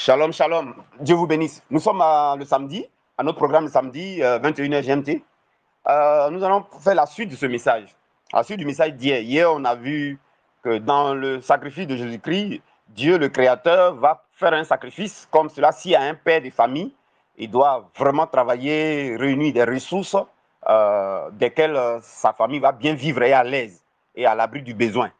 Shalom, shalom. Dieu vous bénisse. Nous sommes le samedi, à notre programme le samedi, 21h GMT. Nous allons faire la suite de ce message. La suite du message d'hier. Hier, on a vu que dans le sacrifice de Jésus-Christ, Dieu, le Créateur, va faire un sacrifice comme cela. S'il y a un père de famille, il doit vraiment travailler, réunir des ressources desquelles sa famille va bien vivre et à l'aise et à l'abri du besoin.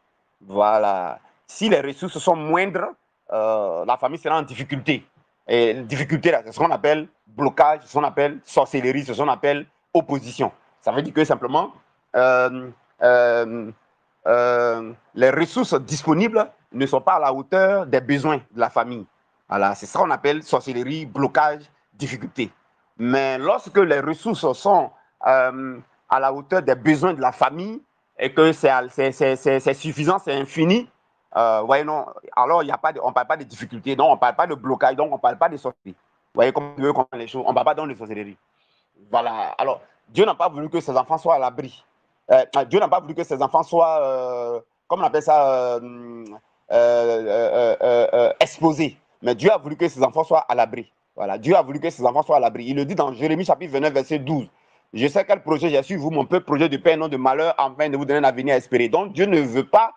Voilà. Si les ressources sont moindres, la famille sera en difficulté. Et difficulté, c'est ce qu'on appelle blocage, c'est ce qu'on appelle sorcellerie, c'est ce qu'on appelle opposition. Ça veut dire que simplement, les ressources disponibles ne sont pas à la hauteur des besoins de la famille. Voilà, c'est ça qu'on appelle sorcellerie, blocage, difficulté. Mais lorsque les ressources sont à la hauteur des besoins de la famille et que c'est suffisant, c'est infini, voyez, non, alors on ne parle pas de difficultés, donc on ne parle pas de blocage, donc on ne parle pas de sorcellerie. Vous voyez comment on veut comprendre les choses, on ne parle pas donc de sorcellerie. Voilà, alors Dieu n'a pas voulu que ses enfants soient à l'abri. Dieu n'a pas voulu que ses enfants soient, comment on appelle ça, exposés. Mais Dieu a voulu que ses enfants soient à l'abri. Voilà, Dieu a voulu que ses enfants soient à l'abri. Il le dit dans Jérémie chapitre 29, verset 12. Je sais quel projet j'ai su vous, mon peuple, projet de paix, non de malheur, afin de vous donner un avenir à espérer. Donc Dieu ne veut pas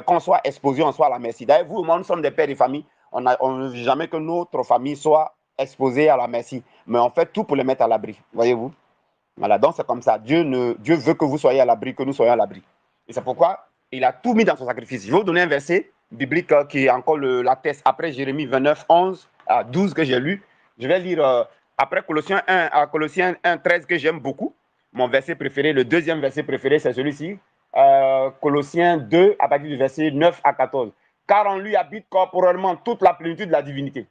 qu'on soit exposé, on soit à la merci. D'ailleurs, vous, moi, nous sommes des pères de famille. On ne veut jamais que notre famille soit exposée à la merci. Mais on fait tout pour les mettre à l'abri. Voyez-vous? Voilà, donc c'est comme ça. Dieu veut que vous soyez à l'abri, que nous soyons à l'abri. Et c'est pourquoi il a tout mis dans son sacrifice. Je vais vous donner un verset biblique qui est encore l'atteste après Jérémie 29, 11 à 12 que j'ai lu. Je vais lire après Colossiens 1, 13 que j'aime beaucoup. Mon verset préféré, le deuxième verset préféré, c'est celui-ci. Colossiens 2, à partir du verset 9 à 14. Car en lui habite corporellement toute la plénitude de la divinité.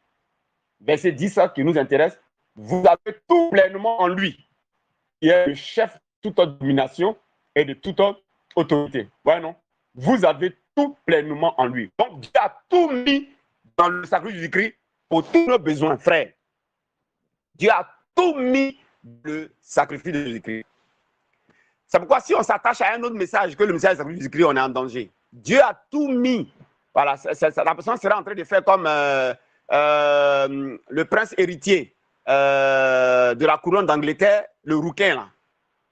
Verset 10 qui nous intéresse. Vous avez tout pleinement en lui, qui est le chef de toute domination et de toute autorité. Ouais, non? Vous avez tout pleinement en lui. Donc, Dieu a tout mis dans le sacrifice du Christ pour tous nos besoins, frères. Dieu a tout mis dans le sacrifice de Jésus-Christ. C'est pourquoi si on s'attache à un autre message que le message du sacrifice de Jésus-Christ, on est en danger. Dieu a tout mis. Voilà, la personne sera en train de faire comme le prince héritier de la couronne d'Angleterre, le rouquin là.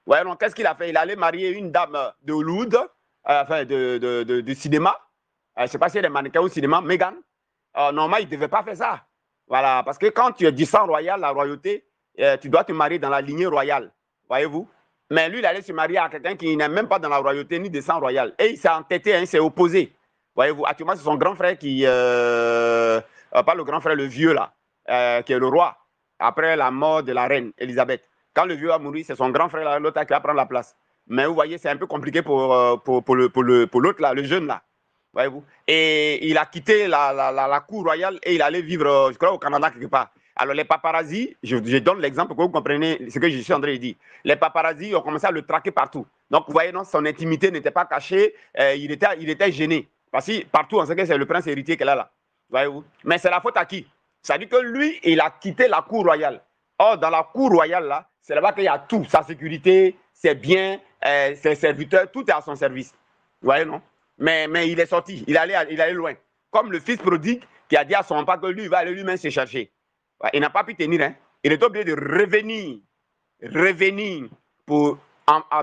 Ouais, donc qu'est-ce qu'il a fait? Il allait marier une dame de Hollywood, enfin de cinéma. Je ne sais pas si elle est mannequin au cinéma, Meghan. Normalement, il ne devait pas faire ça. Voilà, parce que quand tu es du sang royal, la royauté, tu dois te marier dans la lignée royale. Voyez-vous? Mais lui, il allait se marier à quelqu'un qui n'est même pas dans la royauté ni de sang royal. Et il s'est entêté, hein, il s'est opposé. Voyez-vous? Actuellement, c'est son grand frère qui. Pas le grand frère, le vieux là, qui est le roi, après la mort de la reine Elisabeth. Quand le vieux a mouru, c'est son grand frère, l'autre qui va prendre la place. Mais vous voyez, c'est un peu compliqué pour l'autre, là, le jeune, là. Voyez-vous? Et il a quitté la cour royale et il allait vivre, je crois, au Canada quelque part. Alors, les paparazzis, je donne l'exemple pour que vous compreniez ce que je suis en train de dire. Les paparazzis ont commencé à le traquer partout. Donc, vous voyez, non, son intimité n'était pas cachée, il était gêné. Parce que partout, on sait que c'est le prince héritier qu'elle a là. Voyez-vous? Mais c'est la faute à qui? Ça dit que lui, il a quitté la cour royale. Or, dans la cour royale, là, c'est là-bas qu'il y a tout. Sa sécurité, ses biens, ses serviteurs, tout est à son service. Vous voyez, non? Mais il est sorti, il allait loin. Comme le fils prodigue qui a dit à son père que lui, il va aller lui-même se chercher. Il n'a pas pu tenir. Hein? Il est obligé de revenir pour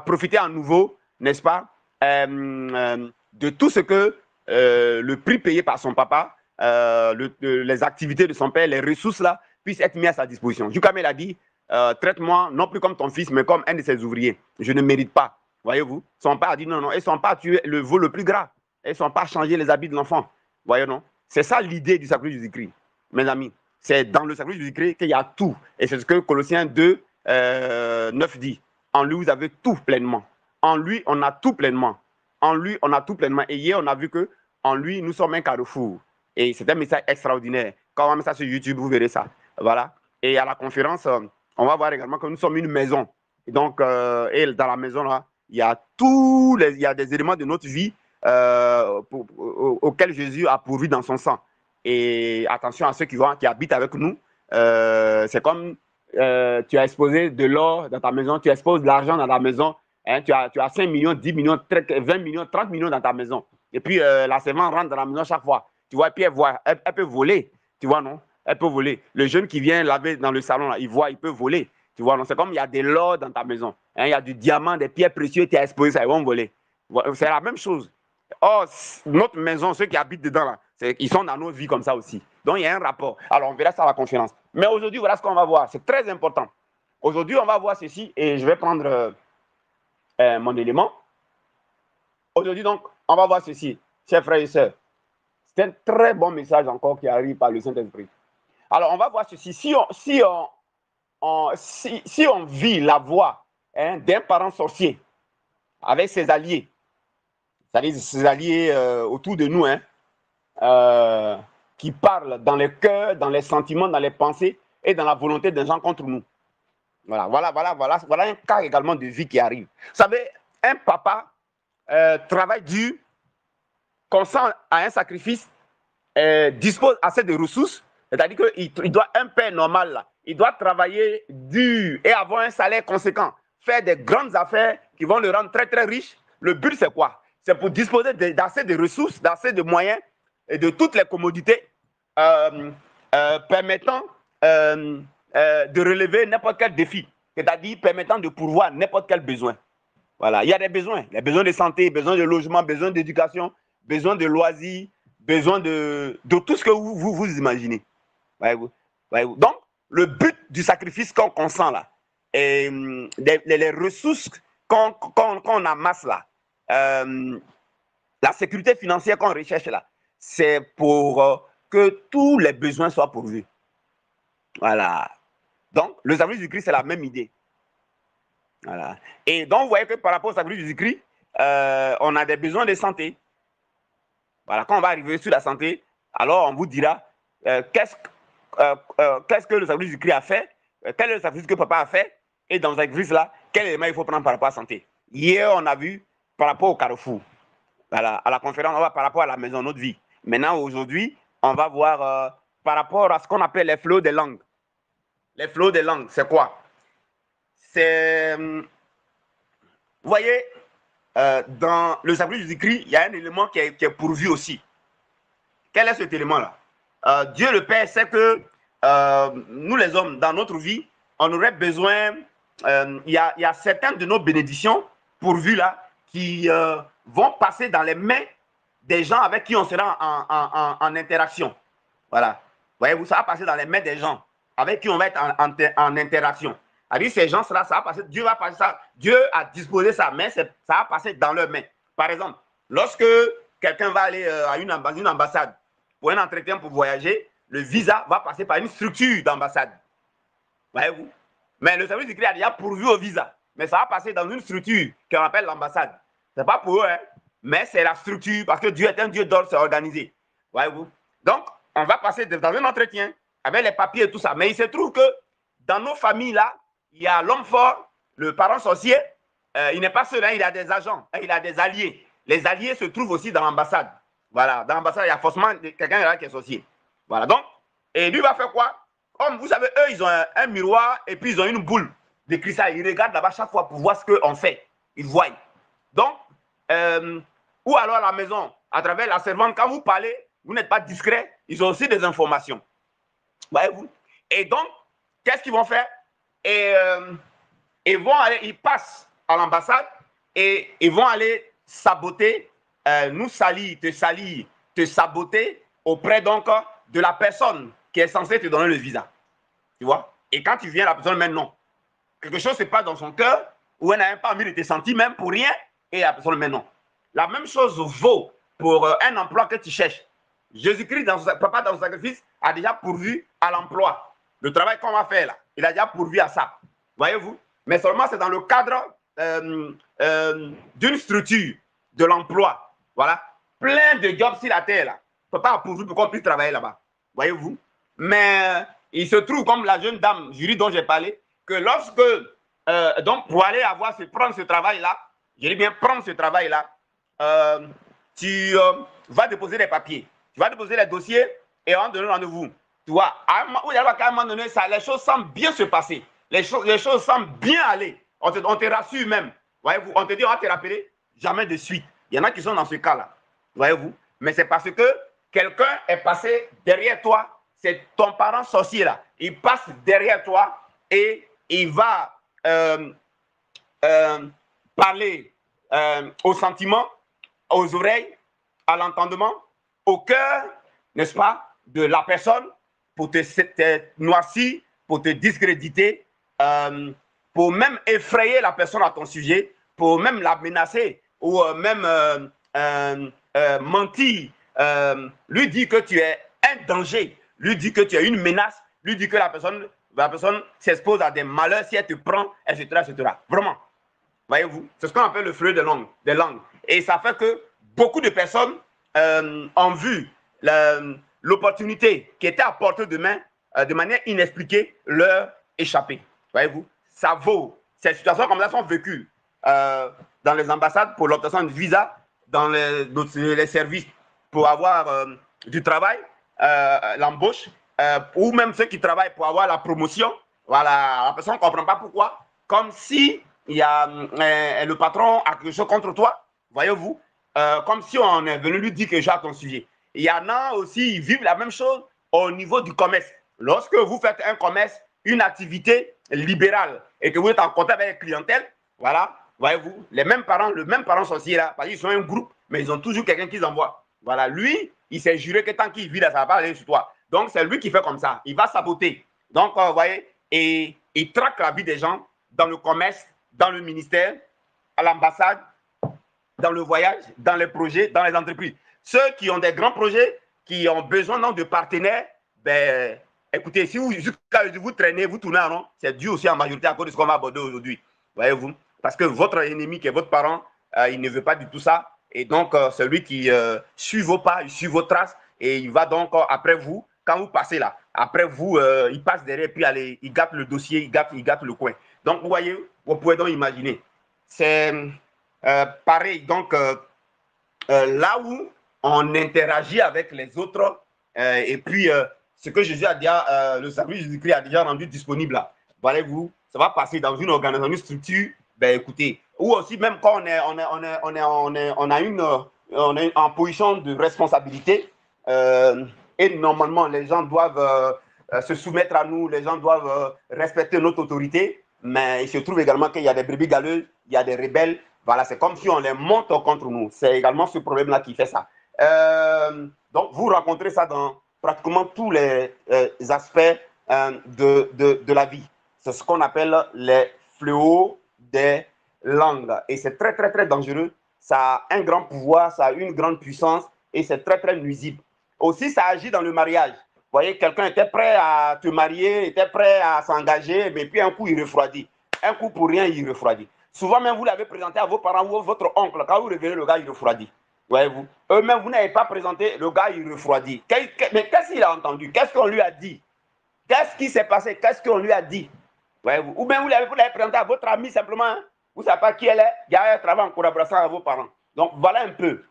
profiter à nouveau, n'est-ce pas, de tout ce que le prix payé par son papa, les activités de son père, les ressources là, puissent être mis à sa disposition. Comme il a dit, traite-moi non plus comme ton fils, mais comme un de ses ouvriers. Je ne mérite pas. Voyez-vous, son père a dit non, et son père a tué le veau le plus gras. Et son père a changé les habits de l'enfant. Voyez, non? C'est ça l'idée du sacrifice de Jésus-Christ, mes amis. C'est dans le sacrifice de Jésus-Christ qu'il y a tout. Et c'est ce que Colossiens 2, 9 dit. En lui, vous avez tout pleinement. En lui, on a tout pleinement. En lui, on a tout pleinement. Et hier, on a vu que en lui, nous sommes un carrefour. Et c'est un message extraordinaire. Quand on va mettre ça sur YouTube, vous verrez ça. Voilà. Et à la conférence, on va voir également que nous sommes une maison. Et donc, et dans la maison, là, il y a des éléments de notre vie auxquels Jésus a pourvu dans son sang. Et attention à ceux qui habitent avec nous. C'est comme tu as exposé de l'or dans ta maison, tu exposes de l'argent dans ta maison. Hein, tu as 5 millions, 10 millions, 20 millions, 30 millions dans ta maison. Et puis, la servante rentre dans la maison chaque fois. Tu vois, et puis elle peut voler. Tu vois, non? elle peut voler. Le jeune qui vient laver dans le salon, là, il peut voler. Tu vois, c'est comme il y a de l'or dans ta maison. Hein, il y a du diamant, des pierres précieuses, tu as exposé ça, ils vont voler. C'est la même chose. Or, notre maison, ceux qui habitent dedans, là, ils sont dans nos vies comme ça aussi. Donc, il y a un rapport. Alors, on verra ça à la conférence. Mais aujourd'hui, voilà ce qu'on va voir. C'est très important. Aujourd'hui, on va voir ceci et je vais prendre mon élément. Aujourd'hui, donc, on va voir ceci, chers frères et sœurs. C'est un très bon message encore qui arrive par le Saint-Esprit. Alors, on va voir ceci. Si on vit la voix d'un parent sorcier avec ses alliés, c'est-à-dire ses alliés autour de nous, qui parlent dans les cœurs, dans les sentiments, dans les pensées et dans la volonté des gens contre nous. Voilà un cas également de vie qui arrive. Vous savez, un papa travaille dur, consent à un sacrifice, dispose assez de ressources, c'est-à-dire qu'il doit, un père normal, là, il doit travailler dur et avoir un salaire conséquent, faire des grandes affaires qui vont le rendre très très riche. Le but, c'est quoi? C'est pour disposer d'assez de ressources, d'assez de moyens et de toutes les commodités permettant de relever n'importe quel défi, c'est-à-dire permettant de pourvoir n'importe quel besoin. Voilà, il y a des besoins, les besoins de santé, besoins de logement, besoins d'éducation, besoins de loisirs, besoin de tout ce que vous imaginez. Voyez-vous? Voyez-vous? Donc, le but du sacrifice qu'on consent là, et les ressources qu'on amasse là, la sécurité financière qu'on recherche là, c'est pour que tous les besoins soient pourvus. Voilà. Donc, le sacrifice du Christ, c'est la même idée. Voilà. Et donc, vous voyez que par rapport au sacrifice du Christ, on a des besoins de santé. Voilà, quand on va arriver sur la santé, alors on vous dira qu'est-ce que le sacrifice du Christ a fait, quel est le sacrifice que papa a fait, et dans ce sacrifice-là, quel élément il faut prendre par rapport à la santé. Hier, on a vu par rapport au carrefour. Voilà, à la conférence, on va par rapport à la maison, notre vie. Maintenant, aujourd'hui, on va voir par rapport à ce qu'on appelle les flots des langues. Les flots des langues, c'est quoi? C'est, vous voyez, dans le sacrifice du Christ, il y a un élément qui est pourvu aussi. Quel est cet élément-là? Dieu le Père sait que nous les hommes, dans notre vie, on aurait besoin, il y a certaines de nos bénédictions pourvues là, qui vont passer dans les mains des gens avec qui on sera en interaction. Voilà. Voyez-vous, ça va passer dans les mains des gens avec qui on va être en interaction. C'est-à-dire, ces gens-là, ça va passer, Dieu va passer ça, Dieu a disposé ça, mais ça va passer dans leurs mains. Par exemple, lorsque quelqu'un va aller à une ambassade pour un entretien pour voyager, le visa va passer par une structure d'ambassade. Voyez-vous? Mais le service du Christ a déjà pourvu au visa. Mais ça va passer dans une structure qu'on appelle l'ambassade. Ce n'est pas pour eux, mais c'est la structure parce que Dieu est un Dieu d'ordre, c'est organisé. Voyez-vous? Donc, on va passer dans un entretien avec les papiers et tout ça. Mais il se trouve que dans nos familles, là, il y a l'homme fort, le parent sorcier. Il n'est pas seul, il a des agents, il a des alliés. Les alliés se trouvent aussi dans l'ambassade. Voilà, dans l'ambassade, il y a forcément quelqu'un là qui est sorcier. Voilà, donc, et lui va faire quoi? Comme vous savez, eux, ils ont un miroir et puis ils ont une boule de cristal. Ils regardent là-bas chaque fois pour voir ce qu'on fait. Ils voient. Donc, ou alors à la maison, à travers la servante, quand vous parlez, vous n'êtes pas discret, ils ont aussi des informations. Voyez-vous? Et donc, qu'est-ce qu'ils vont faire? Et ils vont aller, ils passent à l'ambassade et ils vont aller saboter, nous salir, te saboter auprès donc de la personne qui est censée te donner le visa. Tu vois? Et quand tu viens, la personne met non. Quelque chose se passe dans son cœur où elle n'a pas envie de te sentir même pour rien et la personne met non. La même chose vaut pour un emploi que tu cherches. Jésus-Christ, papa dans son sacrifice, a déjà pourvu à l'emploi. Le travail qu'on va faire là, il a déjà pourvu à ça. Voyez-vous? Mais seulement c'est dans le cadre d'une structure de l'emploi. Voilà. Plein de jobs sur la terre là. Papa a pourvu pour qu'on puisse travailler là-bas. Voyez-vous? Mais il se trouve, comme la jeune dame jury dont j'ai parlé, que lorsque, donc pour aller prendre ce travail-là, je dis bien prendre ce travail-là, tu vas déposer les papiers, tu vas déposer les dossiers et on va donner rendez-vous. Tu vois, à un moment donné, les choses semblent bien se passer. Les choses semblent bien aller. On te rassure même. Voyez-vous, on te dit, on va te rappeler, jamais de suite. Il y en a qui sont dans ce cas-là. Voyez-vous, mais c'est parce que quelqu'un est passé derrière toi c'est ton parent sorcier là. Il passe derrière toi et il va parler aux sentiments, aux oreilles, à l'entendement, au cœur, n'est-ce pas, de la personne pour te noircir, pour te discréditer, pour même effrayer la personne à ton sujet, pour même la menacer ou même mentir, lui dire que tu es un danger, lui dire que tu es une menace, lui dire que la personne s'expose à des malheurs si elle te prend, etc., etc. Vraiment. Voyez-vous, c'est ce qu'on appelle le fleuve des langues. Et ça fait que beaucoup de personnes ont vu l'opportunité qui était à portée de main de manière inexpliquée leur échapper. Voyez-vous, ça vaut. Ces situations comme ça sont vécues dans les ambassades pour l'obtention de visa, dans les services pour avoir du travail, l'embauche, ou même ceux qui travaillent pour avoir la promotion. Voilà, la personne ne comprend pas pourquoi. Comme si il y a le patron a quelque chose contre toi, voyez-vous, comme si on est venu lui dire quelque chose à ton sujet. Il y en a aussi, ils vivent la même chose au niveau du commerce. Lorsque vous faites un commerce, une activité libérale et que vous êtes en contact avec la clientèle, voilà, voyez-vous, le même parent sorcier là, parce qu'ils sont un groupe, mais ils ont toujours quelqu'un qu'ils envoient. Voilà, lui, il s'est juré que tant qu'il vit là, ça ne va pas aller sur toi. Donc, c'est lui qui fait comme ça. Il va saboter. Donc, vous voyez, et il traque la vie des gens dans le commerce, dans le ministère, à l'ambassade, dans le voyage, dans les projets, dans les entreprises. Ceux qui ont des grands projets, qui ont besoin donc, de partenaires, ben, écoutez, si vous traînez, vous tournez en rond, c'est dû aussi en majorité à cause de ce qu'on va aborder aujourd'hui. Voyez-vous? Parce que votre ennemi, qui est votre parent, il ne veut pas du tout ça. Et donc, celui qui suit vos pas, il suit vos traces, et il va donc après vous, quand vous passez là, après vous, il passe derrière, puis allez, il gâte le dossier, il gâte le coin. Donc, vous voyez, vous pouvez donc imaginer. C'est pareil, donc, là où on interagit avec les autres, et puis ce que Jésus a déjà, le salut Jésus-Christ a déjà rendu disponible là. Voyez-vous, ça va passer dans une organisation, une structure, ben écoutez, ou aussi même quand on est en position de responsabilité, et normalement les gens doivent se soumettre à nous, les gens doivent respecter notre autorité, mais il se trouve également qu'il y a des brebis galeuses, il y a des rebelles. Voilà, c'est comme si on les monte contre nous. C'est également ce problème-là qui fait ça. Donc, vous rencontrez ça dans pratiquement tous les aspects de la vie. C'est ce qu'on appelle les fléaux des langues. Et c'est très, très, très dangereux. Ça a un grand pouvoir, ça a une grande puissance et c'est très, très nuisible. Aussi, ça agit dans le mariage. Vous voyez, quelqu'un était prêt à te marier, était prêt à s'engager, mais puis un coup, il refroidit. Un coup pour rien, il refroidit. Souvent même, vous l'avez présenté à vos parents ou à votre oncle. Quand vous revenez, le gars, il refroidit. Voyez-vous. Eux-mêmes, vous n'avez pas présenté, le gars, il refroidit. Mais qu'est-ce qu'il a entendu? Qu'est-ce qu'on lui a dit? Qu'est-ce qui s'est passé? Qu'est-ce qu'on lui a dit? Voyez-vous. Ou bien vous l'avez présenté à votre ami simplement. Hein? Vous ne savez pas qui elle est. Il y a un travail en collaboration avec vos parents. Donc, voilà un peu.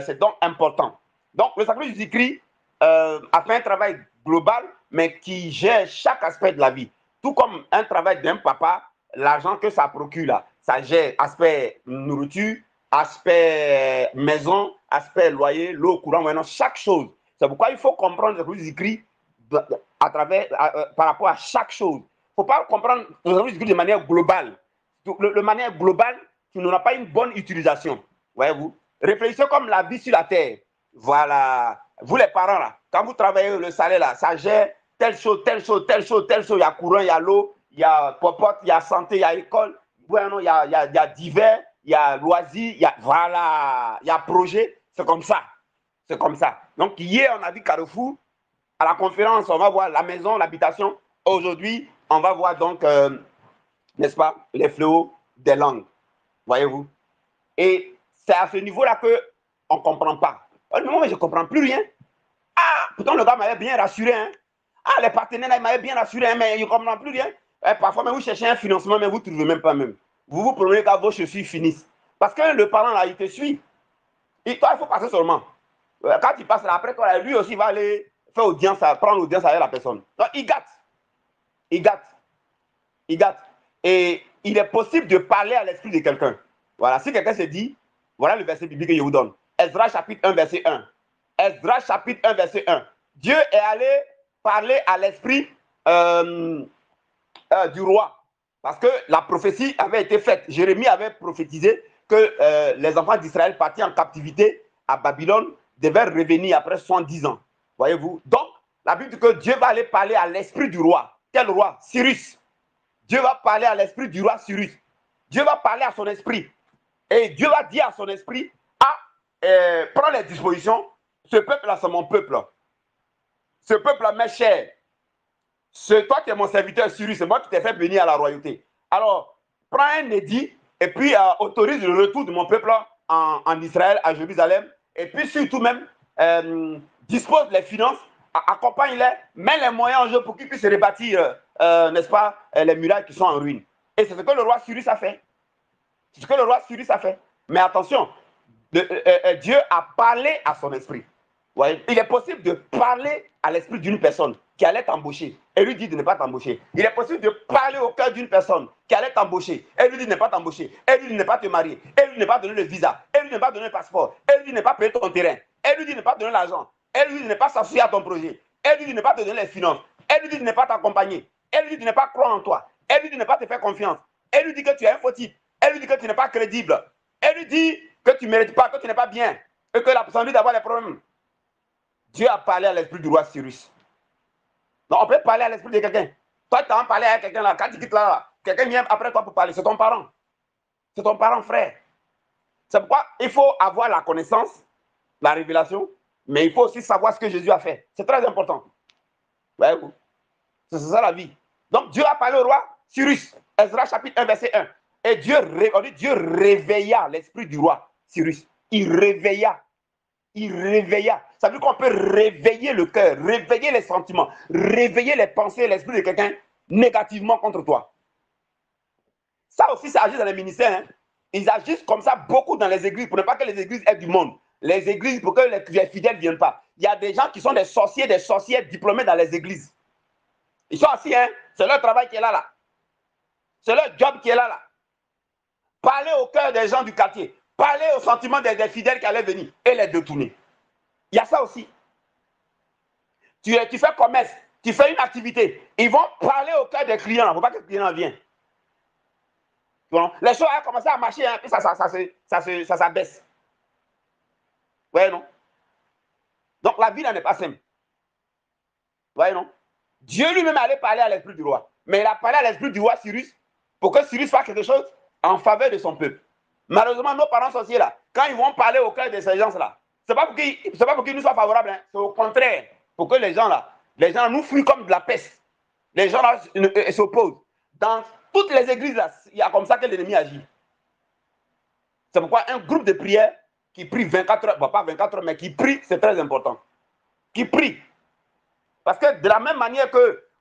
C'est donc important. Donc, le sacré Jésus-Christ a fait un travail global, mais qui gère chaque aspect de la vie. Tout comme un travail d'un papa, l'argent que ça procure là, ça gère aspect nourriture, aspect maison, aspect loyer, l'eau, courant, maintenant, chaque chose. C'est pourquoi il faut comprendre ce que Jésus-Christ par rapport à chaque chose. Il ne faut pas comprendre Jésus-Christ de manière globale. De manière globale, tu n'auras pas une bonne utilisation. Voyez-vous? Réfléchissez comme la vie sur la terre. Voilà. Vous les parents, là, quand vous travaillez le salaire, là, ça gère telle chose, telle chose, telle chose, telle chose. Il y a courant, il y a l'eau, il y a popote, il y a santé, il y a école. Bueno, il y a divers, il y a loisirs, il y a, voilà, il y a projet. C'est comme ça. C'est comme ça. Donc, hier, on a vu Carrefour. À la conférence, on va voir la maison, l'habitation. Aujourd'hui, on va voir donc, n'est-ce pas, les fléaux des langues. Voyez-vous? Et c'est à ce niveau-là qu'on ne comprend pas. Non, mais je ne comprends plus rien. Ah, pourtant le gars m'avait bien rassuré. Hein. Ah, les partenaires, ils m'avaient bien rassuré, hein, mais je ne comprends plus rien. Parfois, même vous cherchez un financement, mais vous ne trouvez même pas même. Vous vous promenez quand vos chaussures finissent. Parce que le parent, là, il te suit. Et toi, il faut passer seulement. Quand il passe là, après, toi, lui aussi va aller faire audience, prendre audience avec la personne. Donc, il gâte. Il gâte. Il gâte. Et il est possible de parler à l'esprit de quelqu'un. Voilà, si quelqu'un se dit, voilà le verset biblique que je vous donne. Esdras chapitre 1, verset 1. Esdras chapitre 1, verset 1. Dieu est allé parler à l'esprit du roi. Parce que la prophétie avait été faite. Jérémie avait prophétisé que les enfants d'Israël partis en captivité à Babylone devaient revenir après 70 ans. Voyez-vous? Donc, la Bible dit que Dieu va aller parler à l'esprit du roi. Quel roi? Cyrus. Dieu va parler à l'esprit du roi Cyrus. Dieu va parler à son esprit. Et Dieu va dire à son esprit, prends les dispositions. Ce peuple-là, c'est mon peuple. Ce peuple-là m'est cher. Toi qui es mon serviteur Cyrus, c'est moi qui t'ai fait venir à la royauté. Alors, prends un édit et puis autorise le retour de mon peuple en Israël, à Jérusalem. Et puis surtout même, dispose les finances, accompagne-les, mets les moyens en jeu pour qu'ils puissent rebâtir, n'est-ce pas, les murailles qui sont en ruine. Et c'est ce que le roi Cyrus a fait. C'est ce que le roi Cyrus a fait. Mais attention, Dieu a parlé à son esprit. Ouais. Il est possible de parler à l'esprit d'une personne qui allait t'embaucher et lui dit de ne pas t'embaucher. Il est possible de parler au cœur d'une personne qui allait t'embaucher et lui dit de ne pas t'embaucher, et lui dit de ne pas te marier, et lui dit de ne pas donner le visa, et lui dit de ne pas donner le passeport, et lui dit de ne pas payer ton terrain, et lui dit de ne pas donner l'argent, et lui dit de ne pas s'associer à ton projet, et lui dit de ne pas te donner les finances, et lui dit de ne pas t'accompagner, et lui dit de ne pas croire en toi, et lui dit de ne pas te faire confiance, et lui dit que tu es un faux type, et lui dit que tu n'es pas crédible, et lui dit que tu ne mérites pas, que tu n'es pas bien, et que la personne dit d'avoir des problèmes. Dieu a parlé à l'esprit du roi Cyrus. Donc, on peut parler à l'esprit de quelqu'un. Toi, tu as parlé à quelqu'un là. Quand tu quittes là, quelqu'un vient après toi pour parler. C'est ton parent. C'est ton parent frère. C'est pourquoi il faut avoir la connaissance, la révélation, mais il faut aussi savoir ce que Jésus a fait. C'est très important. Ouais, c'est ça la vie. Donc, Dieu a parlé au roi Cyrus. Ezra chapitre 1, verset 1. Et Dieu réveilla l'esprit du roi Cyrus. Il réveilla. Il réveilla. Ça veut dire qu'on peut réveiller le cœur, réveiller les sentiments, réveiller les pensées, l'esprit de quelqu'un négativement contre toi. Ça aussi, ça agit dans les ministères. Hein. Ils agissent comme ça beaucoup dans les églises pour ne pas que les églises aient du monde. Les églises, pour que les fidèles ne viennent pas. Il y a des gens qui sont des sorciers diplômés dans les églises. Ils sont assis, hein. C'est leur travail qui est là. C'est leur job qui est là. Parler au cœur des gens du quartier. Parler aux sentiments des fidèles qui allaient venir et les détourner. Il y a ça aussi. Tu fais commerce, tu fais une activité. Ils vont parler au cœur des clients. Il ne faut pas que le client vienne. Bon, les choses ont commencé à marcher, hein, puis ça s'abaisse. Ouais, non? Donc la vie n'est pas simple. Ouais, non? Dieu lui-même allait parler à l'esprit du roi. Mais il a parlé à l'esprit du roi Cyrus pour que Cyrus fasse quelque chose en faveur de son peuple. Malheureusement, nos parents sorciers là, quand ils vont parler au cœur de ces gens-là, ce n'est pas pour qu'ils nous soient favorables, hein, c'est au contraire, pour que les gens nous fuient comme de la peste. Les gens là s'opposent. Dans toutes les églises là, il y a comme ça que l'ennemi agit. C'est pourquoi un groupe de prière qui prie 24 heures, bon, pas 24 heures, mais qui prie, c'est très important. Qui prie. Parce que de la même manière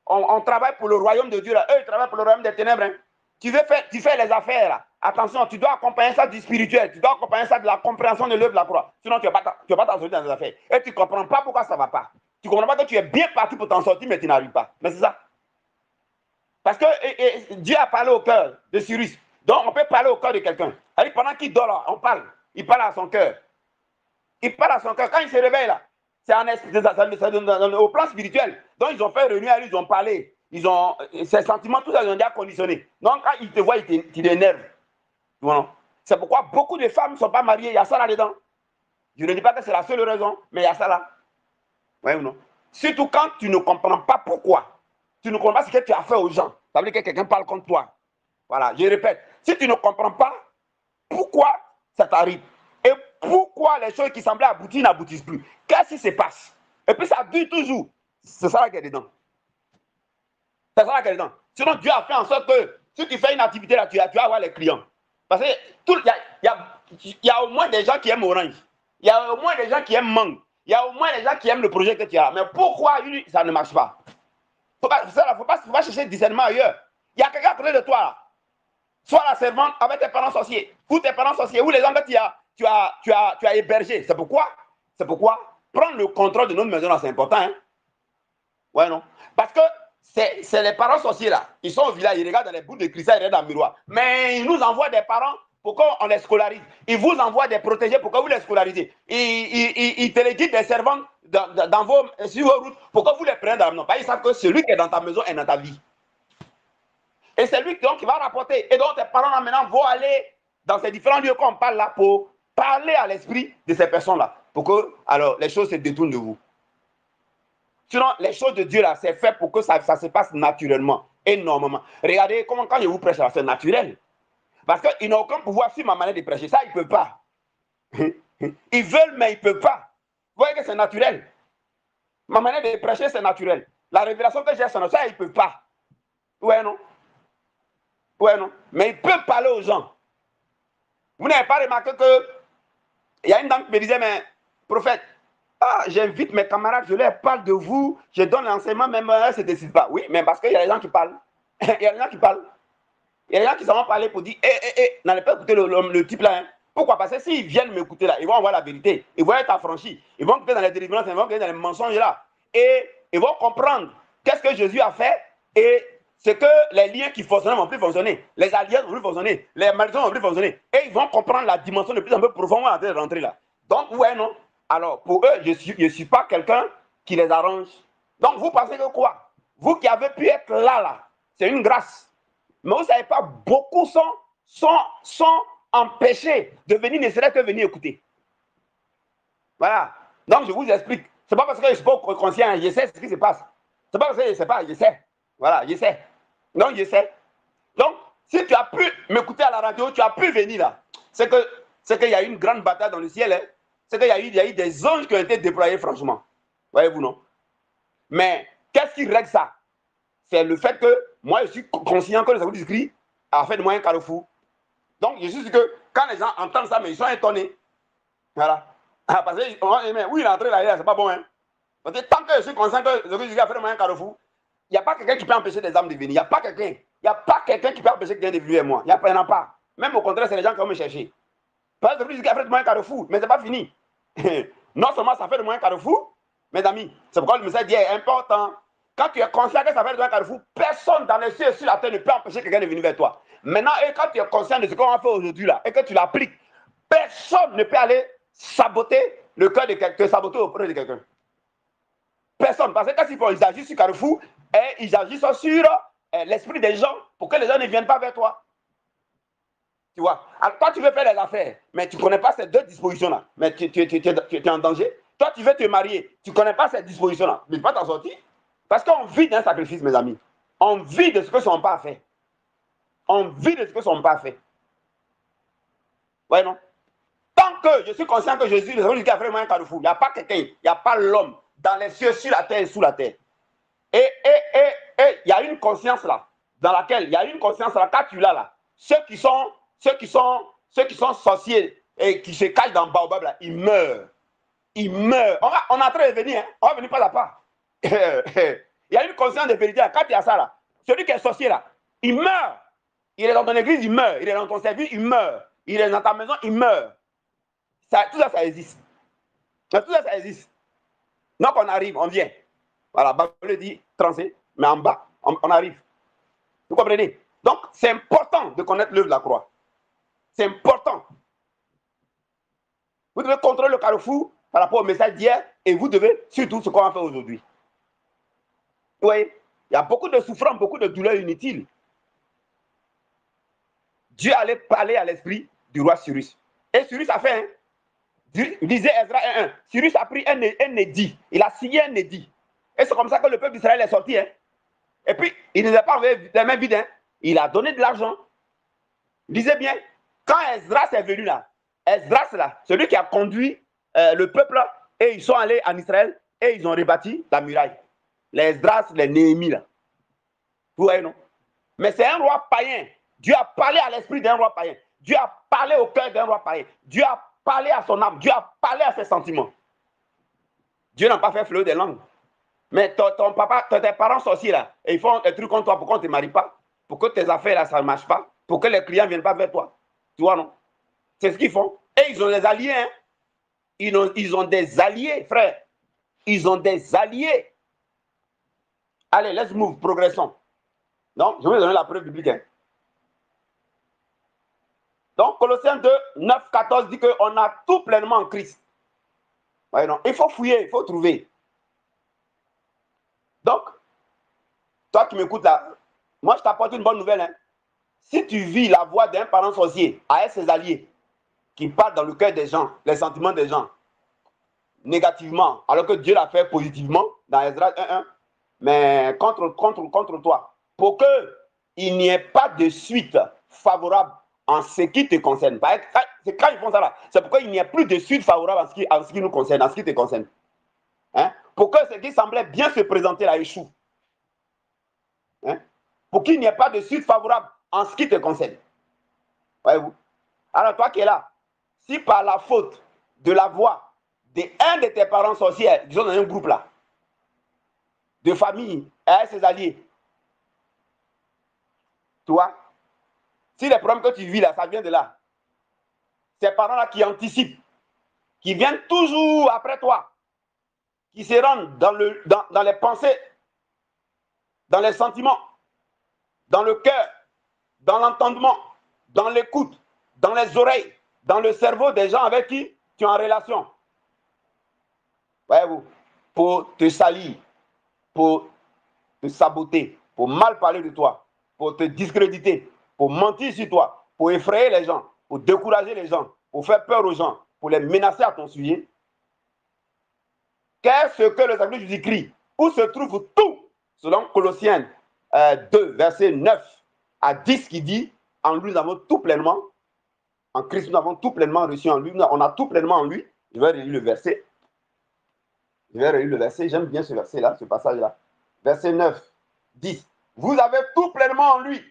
qu'on travaille pour le royaume de Dieu, là, eux, ils travaillent pour le royaume des ténèbres. Hein. Tu fais les affaires là. Attention, tu dois accompagner ça du spirituel, tu dois accompagner ça de la compréhension de l'œuvre de la croix. Sinon, tu ne vas pas t'en sortir dans les affaires. Et tu ne comprends pas pourquoi ça ne va pas. Tu ne comprends pas que tu es bien parti pour t'en sortir, mais tu n'arrives pas. Mais c'est ça. Parce que Dieu a parlé au cœur de Cyrus. Donc, on peut parler au cœur de quelqu'un. Pendant qu'il dort là, on parle. Il parle à son cœur. Il parle à son cœur. Quand il se réveille là, c'est au plan spirituel. Donc, ils ont fait réunion, ils ont parlé. Ces sentiments, tout ça, ils ont déjà conditionné. Donc, quand ils te voient, ils t'énervent. Voilà. C'est pourquoi beaucoup de femmes ne sont pas mariées. Il y a ça là-dedans. Je ne dis pas que c'est la seule raison, mais il y a ça là. Oui ou non? Surtout quand tu ne comprends pas pourquoi. Tu ne comprends pas ce que tu as fait aux gens. Ça veut dire que quelqu'un parle contre toi. Voilà, je répète. Si tu ne comprends pas pourquoi ça t'arrive et pourquoi les choses qui semblaient aboutir n'aboutissent plus, qu'est-ce qui se passe? Et puis ça dure toujours. C'est ça là qui est dedans. C'est ça là qui est dedans. Sinon, Dieu a fait en sorte que si tu fais une activité là, tu vas avoir les clients. Parce qu'il y a au moins des gens qui aiment Orange. Il y a au moins des gens qui aiment Mangue. Il y a au moins des gens qui aiment le projet que tu as. Mais pourquoi ça ne marche pas? Il ne faut pas chercher le discernement ailleurs. Il y a quelqu'un à côté de toi là. Soit la servante avec tes parents sorciers. Ou tes parents sorciers. Ou les gens que tu as hébergés. C'est pourquoi prendre le contrôle de notre maison là, c'est important. Hein? Ouais, non? Parce que c'est les parents sorciers là. Ils sont au village, ils regardent dans les bouts de cristal, ils regardent dans le miroir. Mais ils nous envoient des parents pourquoi on les scolarise? Ils vous envoient des protégés, pourquoi vous les scolarisez? Ils téléguident des servantes sur vos routes, pourquoi vous les prenez dans la maison? Parce qu'ils savent que celui qui est dans ta maison est dans ta vie. Et c'est lui qui va rapporter. Et donc tes parents là, maintenant vont aller dans ces différents lieux qu'on parle là pour parler à l'esprit de ces personnes-là. Pour que alors, les choses se détournent de vous. Sinon, les choses de Dieu là, c'est fait pour que ça se passe naturellement et normalement. Regardez comment quand je vous prêche là, c'est naturel. Parce qu'ils n'ont aucun pouvoir sur ma manière de prêcher. Ça, ils ne peuvent pas. Ils veulent, mais ils ne peuvent pas. Vous voyez que c'est naturel. Ma manière de prêcher, c'est naturel. La révélation que j'ai, c'est naturel. Ça, ils ne peuvent pas. Ouais, non? Ouais, non? Mais ils peuvent parler aux gens. Vous n'avez pas remarqué que il y a une dame qui me disait, mais prophète, j'invite mes camarades, je leur parle de vous, je donne l'enseignement, même elles ne se décident pas. Oui, mais parce qu'il y a des gens qui parlent. Il y a des gens qui parlent. Il y a des gens qui s'en vont parler pour dire, n'allez pas écouter le type là. Hein. Pourquoi? Parce que s'ils viennent m'écouter là, ils vont avoir la vérité. Ils vont être affranchis. Ils vont écouter dans les délivrances, ils vont écouter dans les mensonges là. Et ils vont comprendre qu'est-ce que Jésus a fait et ce que les liens qui fonctionnaient vont plus fonctionner. Les alliances vont plus fonctionner. Les malédictions vont plus fonctionner. Et ils vont comprendre la dimension de plus en plus profonde en train de rentrer là. Donc, ouais, non. Alors, pour eux, je ne suis pas quelqu'un qui les arrange. Donc, vous pensez que quoi? Vous qui avez pu être là, c'est une grâce. Mais vous ne savez pas, beaucoup sont empêchés de venir, ne serait que venir écouter. Voilà. Donc, je vous explique. Ce n'est pas parce que je ne suis pas conscient, je sais ce qui se passe. Ce n'est pas parce que je ne sais pas, je sais. Voilà, je sais. Donc, je sais. Donc, si tu as pu m'écouter à la radio, tu as pu venir là. C'est qu'il y a eu une grande bataille dans le ciel. Hein. C'est qu'il y a eu des anges qui ont été déployés, franchement. Voyez-vous, non? Mais, qu'est-ce qui règle ça? C'est le fait que moi, je suis conscient que le Saint-Esprit a fait de moi un carrefour. Donc, je suis sûr que quand les gens entendent ça, mais ils sont étonnés. Voilà. Parce que, oui, il est entré là, c'est pas bon. Hein. Parce que tant que je suis conscient que le Saint-Esprit a fait de moi un carrefour, il n'y a pas quelqu'un qui peut empêcher des âmes de venir. Il n'y a pas quelqu'un. Il n'y a pas quelqu'un qui peut empêcher quelqu'un de venir avec moi. Il n'y en a pas. Même au contraire, c'est les gens qui vont me chercher. Parce que le Saint-Esprit a fait de moi un carrefour, mais ce n'est pas fini. Non seulement ça fait de moi un carrefour, mes amis, c'est pourquoi le message est important. Quand tu es conscient que ça fait de toi un carrefour, personne dans les cieux et sur la terre ne peut empêcher quelqu'un de venir vers toi. Maintenant, et quand tu es conscient de ce qu'on va faire aujourd'hui là, et que tu l'appliques, personne ne peut aller saboter le cœur de quelqu'un, saboter auprès de quelqu'un. Personne. Parce que quand ils agissent sur carrefour, et ils agissent sur l'esprit des gens pour que les gens ne viennent pas vers toi. Tu vois. Alors, toi, tu veux faire les affaires, mais tu ne connais pas ces deux dispositions-là. Mais tu es en danger. Toi, tu veux te marier, tu ne connais pas ces dispositions-là. Mais tu ne peux pas t'en sortir. Parce qu'on vit d'un sacrifice, mes amis. On vit de ce que son père a fait. On vit de ce que son père a fait. Ouais, non? Tant que je suis conscient que Jésus, le Seigneur qui a fait un carrefour, il n'y a pas quelqu'un, il n'y a pas l'homme dans les cieux, sur la terre et sous la terre. Et il y a une conscience là, dans laquelle, il y a une conscience là, quand tu l'as là, ceux qui sont sorciers et qui se cachent dans le baobab là, ils meurent. Ils meurent. On est en train de venir, hein? On va venir pas à pas. Il y a une conscience de vérité. Quand il y a ça là, celui qui est sorcier là, il meurt. Il est dans ton église, il meurt. Il est dans ton service, il meurt. Il est dans ta maison, il meurt. Tout ça, ça existe. Tout ça, ça existe. Donc on arrive, on vient. Voilà, Bible dit tranché, mais en bas, on arrive. Vous comprenez? Donc c'est important de connaître l'œuvre de la croix. C'est important. Vous devez contrôler le carrefour par rapport au message d'hier et vous devez surtout ce qu'on va faire aujourd'hui. Vous voyez, il y a beaucoup de souffrances, beaucoup de douleurs inutiles. Dieu allait parler à l'esprit du roi Cyrus. Et Cyrus a fait, hein, disait Ezra 1.1, Cyrus a pris un édit, il a signé un édit. Et c'est comme ça que le peuple d'Israël est sorti. Hein. Et puis, il ne les a pas envoyés les mains vides. Hein. Il a donné de l'argent. Lisez bien, quand Esdras est venu là, Esdras là, celui qui a conduit le peuple là, et ils sont allés en Israël et ils ont rebâti la muraille. Les Esdras, les Néhémie là. Vous voyez, non? Mais c'est un roi païen. Dieu a parlé à l'esprit d'un roi païen. Dieu a parlé au cœur d'un roi païen. Dieu a parlé à son âme. Dieu a parlé à ses sentiments. Dieu n'a pas fait fleurir des langues. Mais ton papa, tes parents sorciers là, et ils font des trucs contre toi pour qu'on ne te marie pas, pour que tes affaires là, ça ne marche pas, pour que les clients ne viennent pas vers toi. Tu vois, non? C'est ce qu'ils font. Et ils ont des alliés. Hein? Ils ont des alliés, frère. Ils ont des alliés. Allez, let's move, progressons. Donc, je vais vous donner la preuve biblique. Hein. Donc, Colossiens 2, 9, 14 dit qu'on a tout pleinement en Christ. Ouais, non. Il faut fouiller, il faut trouver. Donc, toi qui m'écoutes là, moi je t'apporte une bonne nouvelle. Hein. Si tu vis la voix d'un parent sorcier avec ses alliés, qui parle dans le cœur des gens, les sentiments des gens, négativement, alors que Dieu l'a fait positivement dans Esdras 1.1, mais contre toi, pour qu'il n'y ait pas de suite favorable en ce qui te concerne. C'est quand ils font ça là, c'est pourquoi il n'y a plus de suite favorable en ce qui nous concerne, en ce qui te concerne. Hein? Pour que ce qui semblait bien se présenter là échoue. Hein? Pour qu'il n'y ait pas de suite favorable en ce qui te concerne. Voyez-vous? Alors toi qui es là, si par la faute de la voix d'un de tes parents sorciers, disons dans un groupe là, de famille, et ses alliés, toi, si les problèmes que tu vis là, ça vient de là, ces parents-là qui anticipent, qui viennent toujours après toi, qui se rendent dans les pensées, dans les sentiments, dans le cœur, dans l'entendement, dans l'écoute, dans les oreilles, dans le cerveau des gens avec qui tu es en relation. Voyez-vous, pour te salir, pour te saboter, pour mal parler de toi, pour te discréditer, pour mentir sur toi, pour effrayer les gens, pour décourager les gens, pour faire peur aux gens, pour les menacer à ton sujet. Qu'est-ce que le Sacrifice écrit? Où se trouve tout, selon Colossiens 2, verset 9 à 10, qui dit, en lui nous avons tout pleinement, en Christ nous avons tout pleinement reçu en lui, on a tout pleinement en lui. Je vais relire le verset. J'aime bien ce verset-là, ce passage-là. Verset 9, 10. Vous avez tout pleinement en lui.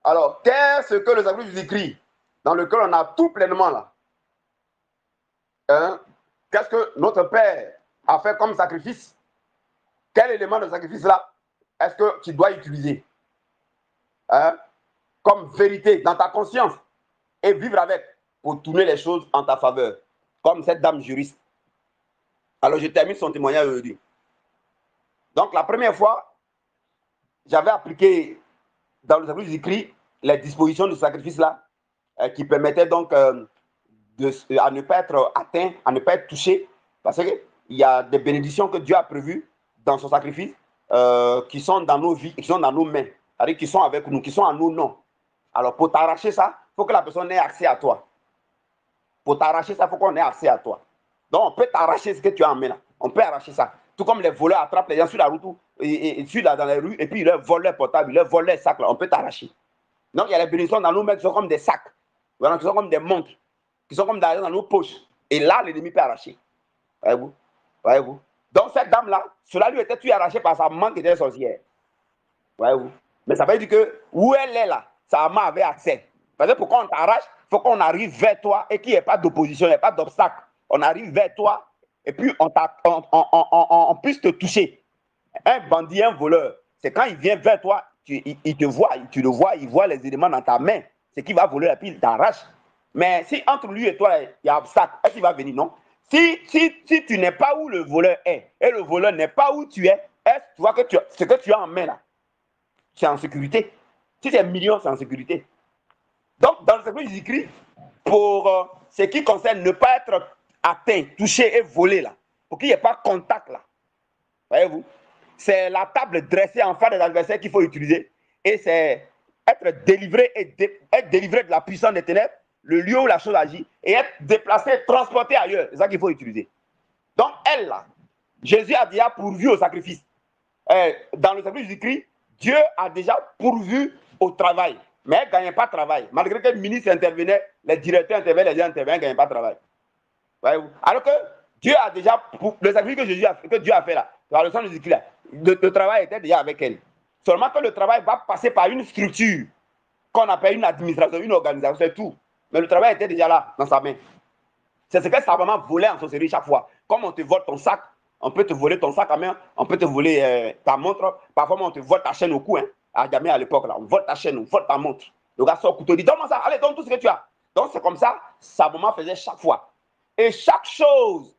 Alors, qu'est-ce que le Sacrifice écrit? Dans lequel on a tout pleinement là. Hein? Qu'est-ce que notre Père a fait comme sacrifice? Quel élément de sacrifice là est-ce que tu dois utiliser? Hein? Comme vérité dans ta conscience et vivre avec pour tourner les choses en ta faveur. Comme cette dame juriste. Alors, je termine son témoignage aujourd'hui. Donc, la première fois, j'avais appliqué dans le sacrifice écrit les dispositions du sacrifice là qui permettaient donc à ne pas être atteint, à ne pas être touché, parce qu'il y a des bénédictions que Dieu a prévues dans son sacrifice qui sont dans nos vies, qui sont dans nos mains, c'est-à-dire qui sont avec nous, qui sont en nos noms. Alors, pour t'arracher ça, il faut que la personne ait accès à toi. Pour t'arracher ça, il faut qu'on ait accès à toi. Donc, on peut t'arracher ce que tu as en main là. On peut arracher ça. Tout comme les voleurs attrapent les gens sur la route et dans les rues, et puis ils leur volent leur portable, ils leur volent leur sac, là. On peut t'arracher. Donc, il y a les bénédictions dans nos mains qui sont comme des sacs, voilà, qui sont comme des montres, qui sont comme des dans nos poches. Et là, l'ennemi peut arracher. Voyez-vous? Voyez-vous? Donc, cette dame-là, cela lui était tué arraché par sa maman qui était sorcière. Voyez-vous? Mais ça veut dire que où elle est là, sa maman avait accès. Parce que pour qu'on t'arrache, il faut qu'on arrive vers toi et qu'il n'y ait pas d'opposition, il n'y ait pas d'obstacle. On arrive vers toi et puis on puisse te toucher. Un bandit, un voleur, c'est quand il vient vers toi, il te voit, tu le vois, il voit les éléments dans ta main, c'est qu'il va voler et puis il t'arrache. Mais si entre lui et toi, il y a obstacle, est-ce qu'il va venir? Non. Si tu n'es pas où le voleur est et le voleur n'est pas où tu es, est-ce que tu vois que ce que tu as en main là, c'est en sécurité. Si c'est millions, c'est en sécurité. Donc, dans le sacrifice écrit, pour ce qui concerne ne pas être atteint, touché et volé là, pour qu'il n'y ait pas contact là, voyez-vous, c'est la table dressée en face des adversaires qu'il faut utiliser et c'est être délivré être délivré de la puissance des ténèbres, le lieu où la chose agit et être déplacé, transporté ailleurs. C'est ça qu'il faut utiliser. Donc, elle là, Jésus a déjà pourvu au sacrifice. Dans le sacrifice du Christ, Dieu a déjà pourvu au travail. Mais elle ne gagnait pas de travail. Malgré que le ministre intervenait, les directeurs intervenaient, les gens intervenaient, elle ne gagnait pas de travail. Voyez-vous? Alors que Dieu a déjà, le sacrifice que Dieu a fait là, dans le sang de Jésus, le travail était déjà avec elle. Seulement que le travail va passer par une structure qu'on appelle une administration, une organisation, c'est tout. Mais le travail était déjà là, dans sa main. C'est ce que sa maman volait en sorcellerie chaque fois. Comme on te vole ton sac, on peut te voler ton sac à main, on peut te voler ta montre. Parfois, on te vole ta chaîne au cou. Hein. À jamais à l'époque, là, on vole ta chaîne, on vole ta montre. Le gars sort couteau, dit donne-moi ça, allez, donne tout ce que tu as. Donc, c'est comme ça, sa maman faisait chaque fois. Et chaque chose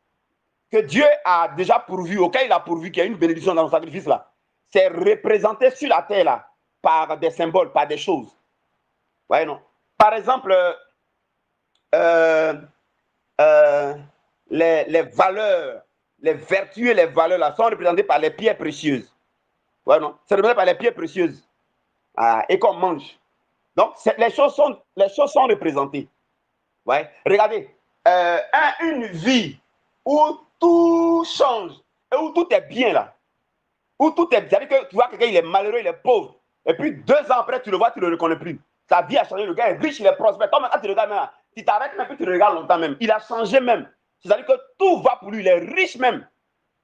que Dieu a déjà pourvu, auquel il a pourvu, qu'il y a une bénédiction dans le sacrifice là, c'est représenté sur la terre là, par des symboles, par des choses. Voyez, non? Par exemple, euh, euh, les valeurs, les vertus et les valeurs là sont représentées par les pierres précieuses. Ouais, non? C'est représenté par les pierres précieuses. Ah, et qu'on mange. Donc, les choses sont représentées. Ouais. Regardez, une vie où tout change et où tout est bien là. Où tout est bien. C'est-à-dire que tu vois quelqu'un, il est malheureux, il est pauvre. Et puis 2 ans après, tu le vois, tu ne le reconnais plus. Sa vie a changé, le gars est riche, il est prospère. Toi, maintenant, tu regardes même, tu t'arrêtes même, puis tu le regardes longtemps même. Il a changé même. C'est-à-dire que tout va pour lui, il est riche même.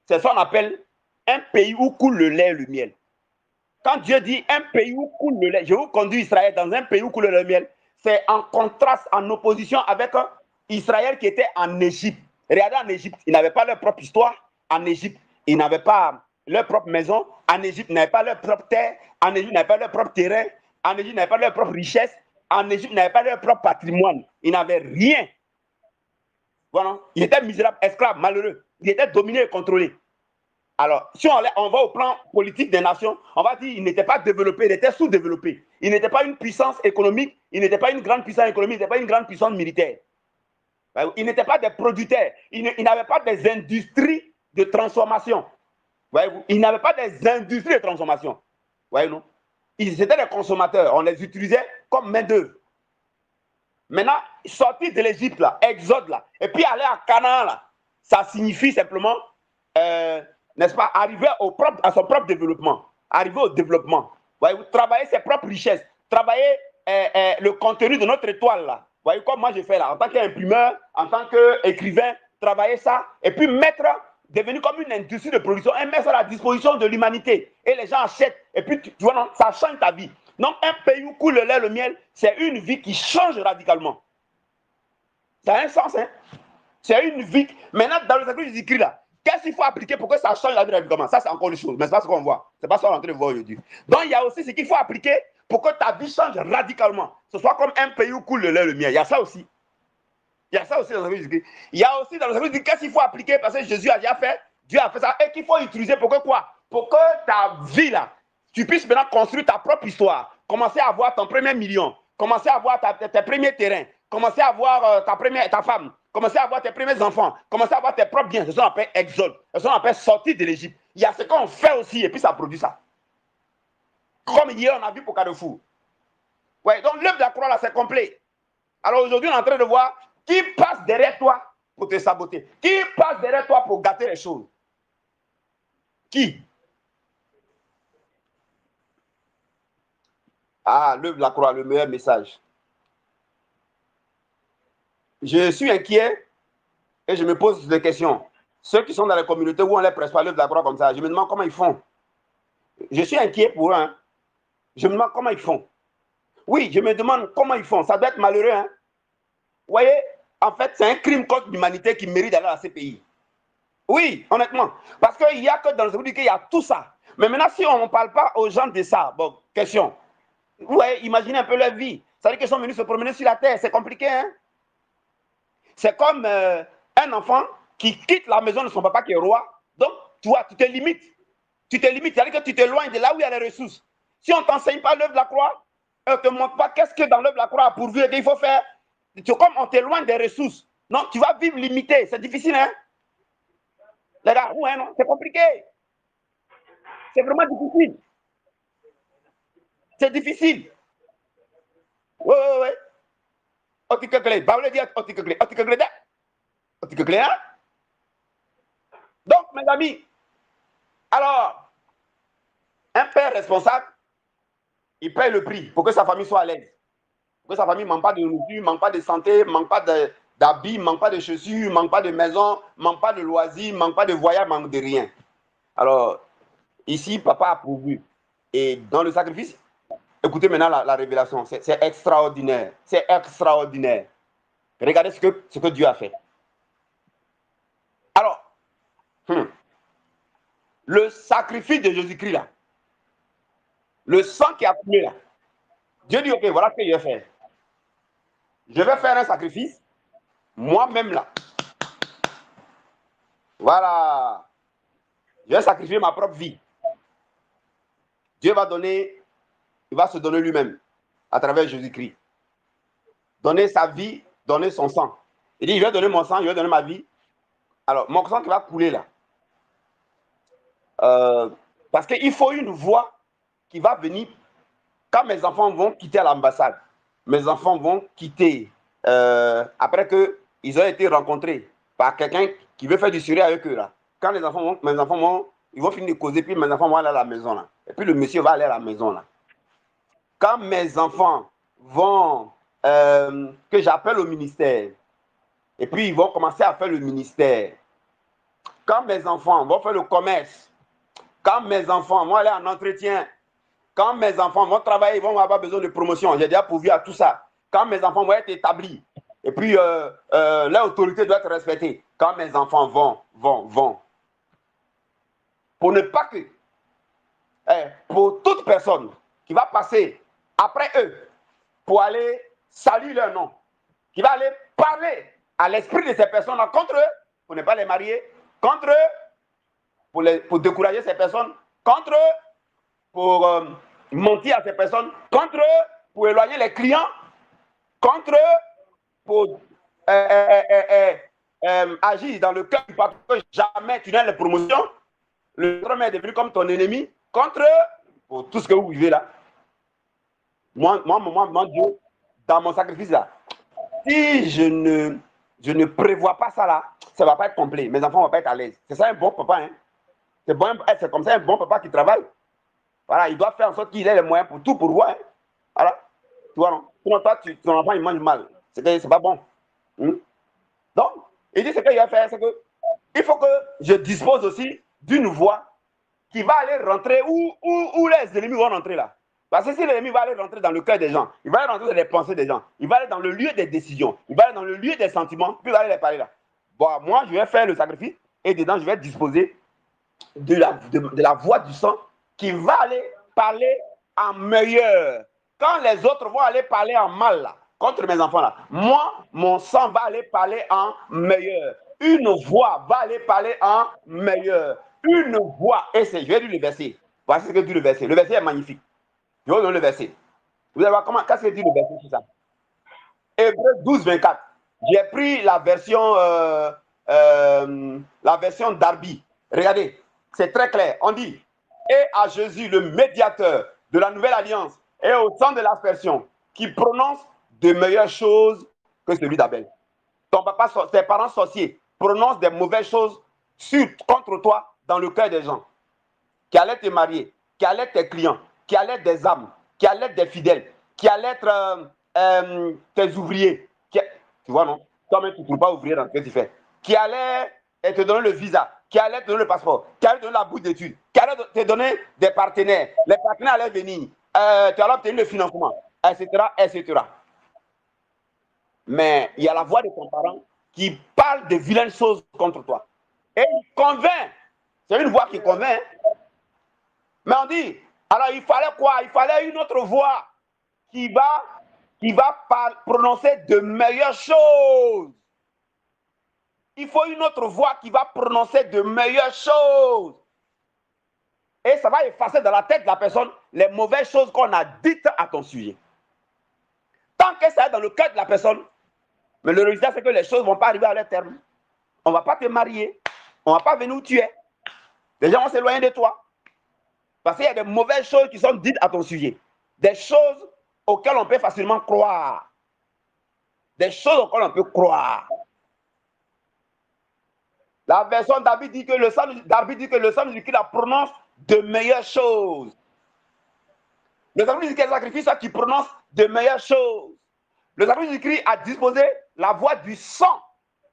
C'est ça qu'on appelle un pays où coule le lait et le miel. Quand Dieu dit un pays où coule le lait, je vous conduis Israël dans un pays où coule le miel, c'est en contraste, en opposition avec Israël qui était en Égypte. Regardez en Égypte, ils n'avaient pas leur propre histoire. En Égypte, ils n'avaient pas leur propre maison. En Égypte, ils n'avaient pas leur propre terre. En Égypte, ils n'avaient pas leur propre terrain. En Égypte, ils n'avaient pas leur propre richesse. En Égypte, ils n'avaient pas leur propre patrimoine. Ils n'avaient rien. Voilà. Ils étaient misérables, esclaves, malheureux. Ils étaient dominés et contrôlés. Alors, si on va au plan politique des nations, on va dire qu'ils n'étaient pas développés, ils étaient sous-développés. Ils n'étaient pas une puissance économique, ils n'étaient pas une grande puissance économique, ils n'étaient pas une grande puissance militaire. Ils n'étaient pas des producteurs, ils n'avaient pas des industries de transformation. Ils n'avaient pas des industries de transformation. Non? Ils étaient des consommateurs, on les utilisait comme main-d'œuvre. Maintenant, sortir de l'Égypte, là, exode, là, et puis aller à Canaan, là, ça signifie simplement, n'est-ce pas, arriver à son propre développement, arriver au développement. Voyez, travailler ses propres richesses, travailler le contenu de notre étoile, là. Voyez, comme moi j'ai fait là, en tant qu'imprimeur, en tant qu'écrivain, travailler ça, et puis devenir comme une industrie de production, et mettre ça à la disposition de l'humanité. Et les gens achètent, et puis tu vois, non, ça change ta vie. Donc, un pays où coule le lait, le miel, c'est une vie qui change radicalement. Ça a un sens, hein? C'est une vie. Maintenant, dans le sacré Jésus-Christ, là, qu'est-ce qu'il faut appliquer pour que ça change la vie radicalement? Ça, c'est encore une chose, mais ce n'est pas ce qu'on voit. Ce n'est pas ce qu'on est en train de voir aujourd'hui. Donc, il y a aussi ce qu'il faut appliquer pour que ta vie change radicalement. Ce soit comme un pays où coule le lait, le miel. Il y a ça aussi. Il y a ça aussi dans le sacré Jésus-Christ. Il y a aussi dans le sacré Jésus-Christ, qu'est-ce qu'il faut appliquer? Parce que Jésus a déjà fait, Dieu a fait ça, et qu'il faut utiliser pour que quoi? Pour que ta vie, là, tu puisses maintenant construire ta propre histoire, commencer à avoir ton premier million, commencer à avoir tes premiers terrains, commencer à avoir ta femme, commencer à avoir tes premiers enfants, commencer à avoir tes propres biens. C'est ce qu'on appelle exode, c'est ce qu'on appelle sortir de l'Égypte. Il y a ce qu'on fait aussi, et puis ça produit ça. Comme hier, on a vu pour Carrefour. Ouais, donc l'œuvre de la croix, là, c'est complet. Alors aujourd'hui, on est en train de voir qui passe derrière toi pour te saboter, qui passe derrière toi pour gâter les choses. Qui? Ah, l'œuvre de la croix, le meilleur message. Je suis inquiet et je me pose des questions. Ceux qui sont dans les communautés où on les presse pas l'œuvre de la croix comme ça, je me demande comment ils font. Je suis inquiet pour eux. Hein. Je me demande comment ils font. Oui, je me demande comment ils font. Ça doit être malheureux. Hein. Vous voyez, en fait, c'est un crime contre l'humanité qui mérite d'aller à ces pays. Oui, honnêtement. Parce qu'il n'y a que dans le Seigneur qu'il y a tout ça. Mais maintenant, si on ne parle pas aux gens de ça, bon, question. Vous voyez, imaginez un peu leur vie. Ça veut dire qu'ils sont venus se promener sur la terre. C'est compliqué, hein? C'est comme un enfant qui quitte la maison de son papa qui est roi. Donc, tu vois, tu te limites. Tu te limites, c'est-à-dire que tu t'éloignes de là où il y a les ressources. Si on ne t'enseigne pas l'œuvre de la croix, on ne te montre pas qu'est-ce que dans l'œuvre de la croix a pourvu et qu'il faut faire. C'est comme on t'éloigne des ressources. Non, tu vas vivre limité. C'est difficile, hein? Les gars, ouais, non, c'est compliqué. C'est vraiment difficile. C'est difficile. Oui, oui, oui. Donc, mes amis, alors, un père responsable, il paye le prix pour que sa famille soit à l'aise. Pour que sa famille ne manque pas de nourriture, ne manque pas de santé, ne manque pas d'habits, ne manque pas de chaussures, ne manque pas de maison, ne manque pas de loisirs, ne manque pas de voyage, ne manque de rien. Alors, ici, papa a pourvu. Et dans le sacrifice, écoutez maintenant la révélation. C'est extraordinaire. C'est extraordinaire. Regardez ce que Dieu a fait. Alors, le sacrifice de Jésus-Christ là, le sang qui a coulé là, Dieu dit, ok, voilà ce que je vais faire. Je vais faire un sacrifice, moi-même là. Voilà. Je vais sacrifier ma propre vie. Dieu va donner, il va se donner lui-même à travers Jésus-Christ. Donner sa vie donner son sang. Il dit, je vais donner mon sang, je vais donner ma vie. Alors, mon sang qui va couler là. Parce qu'il faut une voix qui va venir quand mes enfants vont quitter l'ambassade. Mes enfants vont quitter après qu'ils ont été rencontrés par quelqu'un qui veut faire du sérieux avec eux là. Quand les enfants vont, mes enfants vont, ils vont finir de causer, puis mes enfants vont aller à la maison là. Et puis le monsieur va aller à la maison là. Quand mes enfants vont, que j'appelle au ministère, et puis ils vont commencer à faire le ministère. Quand mes enfants vont faire le commerce, quand mes enfants vont aller en entretien, quand mes enfants vont travailler, ils vont avoir besoin de promotion. J'ai déjà pourvu à tout ça. Quand mes enfants vont être établis, et puis l'autorité doit être respectée. Quand mes enfants vont. Pour ne pas que, pour toute personne qui va passer après eux, pour aller saluer leur nom, qui va aller parler à l'esprit de ces personnes-là contre eux, pour ne pas les marier, contre eux, pour décourager ces personnes, contre eux, pour mentir à ces personnes, contre eux, pour éloigner les clients, contre eux, pour agir dans le cœur du patron que jamais tu n'as les promotions, le patron est devenu comme ton ennemi, contre eux, pour tout ce que vous vivez là. Moi, Dieu, dans mon sacrifice là, si je ne prévois pas ça là, ça ne va pas être complet. Mes enfants ne vont pas être à l'aise. C'est ça un bon papa. Hein? C'est comme ça un bon papa qui travaille. Voilà, il doit faire en sorte qu'il ait les moyens pour tout pour voir. Hein? Voilà. Tu vois, non? Sinon, toi, ton enfant, il mange mal. C'est pas bon. Donc, il dit ce qu'il va faire, c'est que il faut que je dispose aussi d'une voix qui va aller rentrer où les ennemis vont rentrer là. Parce que si l'ennemi va aller rentrer dans le cœur des gens, il va aller rentrer dans les pensées des gens, il va aller dans le lieu des décisions, il va aller dans le lieu des sentiments, puis il va aller les parler là. Bon, moi, je vais faire le sacrifice et dedans, je vais disposer de la voix du sang qui va aller parler en meilleur. Quand les autres vont aller parler en mal là, contre mes enfants là, moi, mon sang va aller parler en meilleur. Une voix va aller parler en meilleur. Une voix, et je vais lire le verset. Voici ce que dit le verset. Le verset est magnifique. Je vais vous donner le verset. Vous allez voir comment, qu'est-ce que dit le verset sur ça. Hébreux 12, 24. J'ai pris la version Darby. Regardez, c'est très clair. On dit, et à Jésus, le médiateur de la nouvelle alliance, et au sang de l'aspersion, qui prononce de meilleures choses que celui d'Abel. Ton papa, tes parents sorciers prononcent des mauvaises choses contre toi dans le cœur des gens, qui allaient te marier, qui allaient être tes clients, qui allaient être des âmes, qui allaient être des fidèles, qui allaient être tes ouvriers. Tu vois, non? Toi-même, tu ne trouves pas ouvrier dans ce que tu fais. Qui allaient te donner le visa, qui allaient te donner le passeport, qui allaient te donner la bourse d'études, qui allaient te donner des partenaires. Les partenaires allaient venir. Tu allais obtenir le financement, etc., etc. Mais il y a la voix de ton parent qui parle de vilaines choses contre toi. Et il convainc. C'est une voix qui convainc. Mais on dit, alors il fallait quoi? Il fallait une autre voix qui va prononcer de meilleures choses. Il faut une autre voix qui va prononcer de meilleures choses. Et ça va effacer dans la tête de la personne les mauvaises choses qu'on a dites à ton sujet. Tant que ça est dans le cœur de la personne, mais le résultat, c'est que les choses ne vont pas arriver à leur terme. On ne va pas te marier. On ne va pas venir où tu es. Les gens vont s'éloigner de toi. Parce qu'il y a des mauvaises choses qui sont dites à ton sujet. Des choses auxquelles on peut facilement croire. Des choses auxquelles on peut croire. La version David dit que le sang du Christ prononce de meilleures choses. Le sang du Christ sacrifice ça qui prononce de meilleures choses. Le sacrifice du Christ a disposé la voix du sang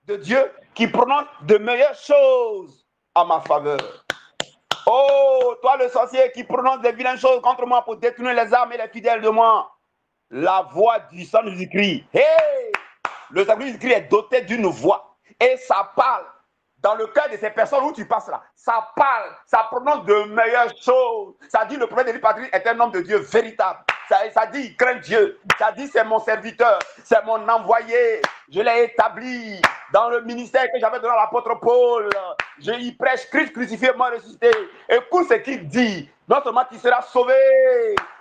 de Dieu qui prononce de meilleures choses à ma faveur. Oh, toi le sorcier qui prononce des vilaines choses contre moi pour détourner les âmes et les fidèles de moi. La voix du sang du Christ. Hey! Le sacrifice du Christ est doté d'une voix. Et ça parle dans le cœur de ces personnes où tu passes là. Ça parle, ça prononce de meilleures choses. Ça dit le prophète Élie Patrick est un homme de Dieu véritable. Ça dit il craint Dieu. Ça dit c'est mon serviteur, c'est mon envoyé. Je l'ai établi dans le ministère que j'avais donné à l'apôtre Paul. Je y prêche Christ crucifié, mort ressuscité. Écoute ce qu'il dit. Non seulement tu seras sauvé,